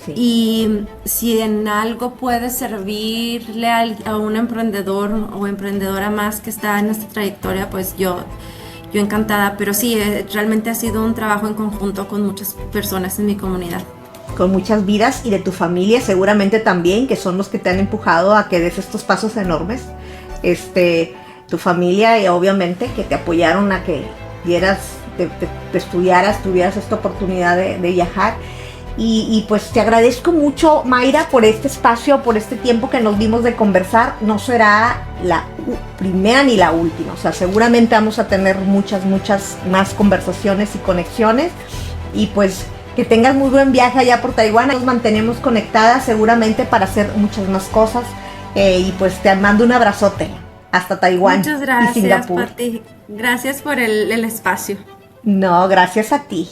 Sí. Y si en algo puede servirle a un emprendedor o emprendedora más que está en esta trayectoria, pues yo encantada, pero sí, realmente ha sido un trabajo en conjunto con muchas personas en mi comunidad. Con muchas vidas y de tu familia seguramente también, que son los que te han empujado a que des estos pasos enormes. Tu familia y obviamente que te apoyaron a que te estudiaras, tuvieras esta oportunidad de viajar. Y pues te agradezco mucho, Mayra, por este espacio, por este tiempo que nos dimos de conversar. No será la primera ni la última, o sea, seguramente vamos a tener muchas más conversaciones y conexiones. Y pues Que tengas muy buen viaje allá por Taiwán. Nos mantenemos conectadas seguramente para hacer muchas más cosas. Y pues te mando un abrazote hasta Taiwán Muchas y gracias, Singapur. Pati. Gracias por el espacio. No, gracias a ti.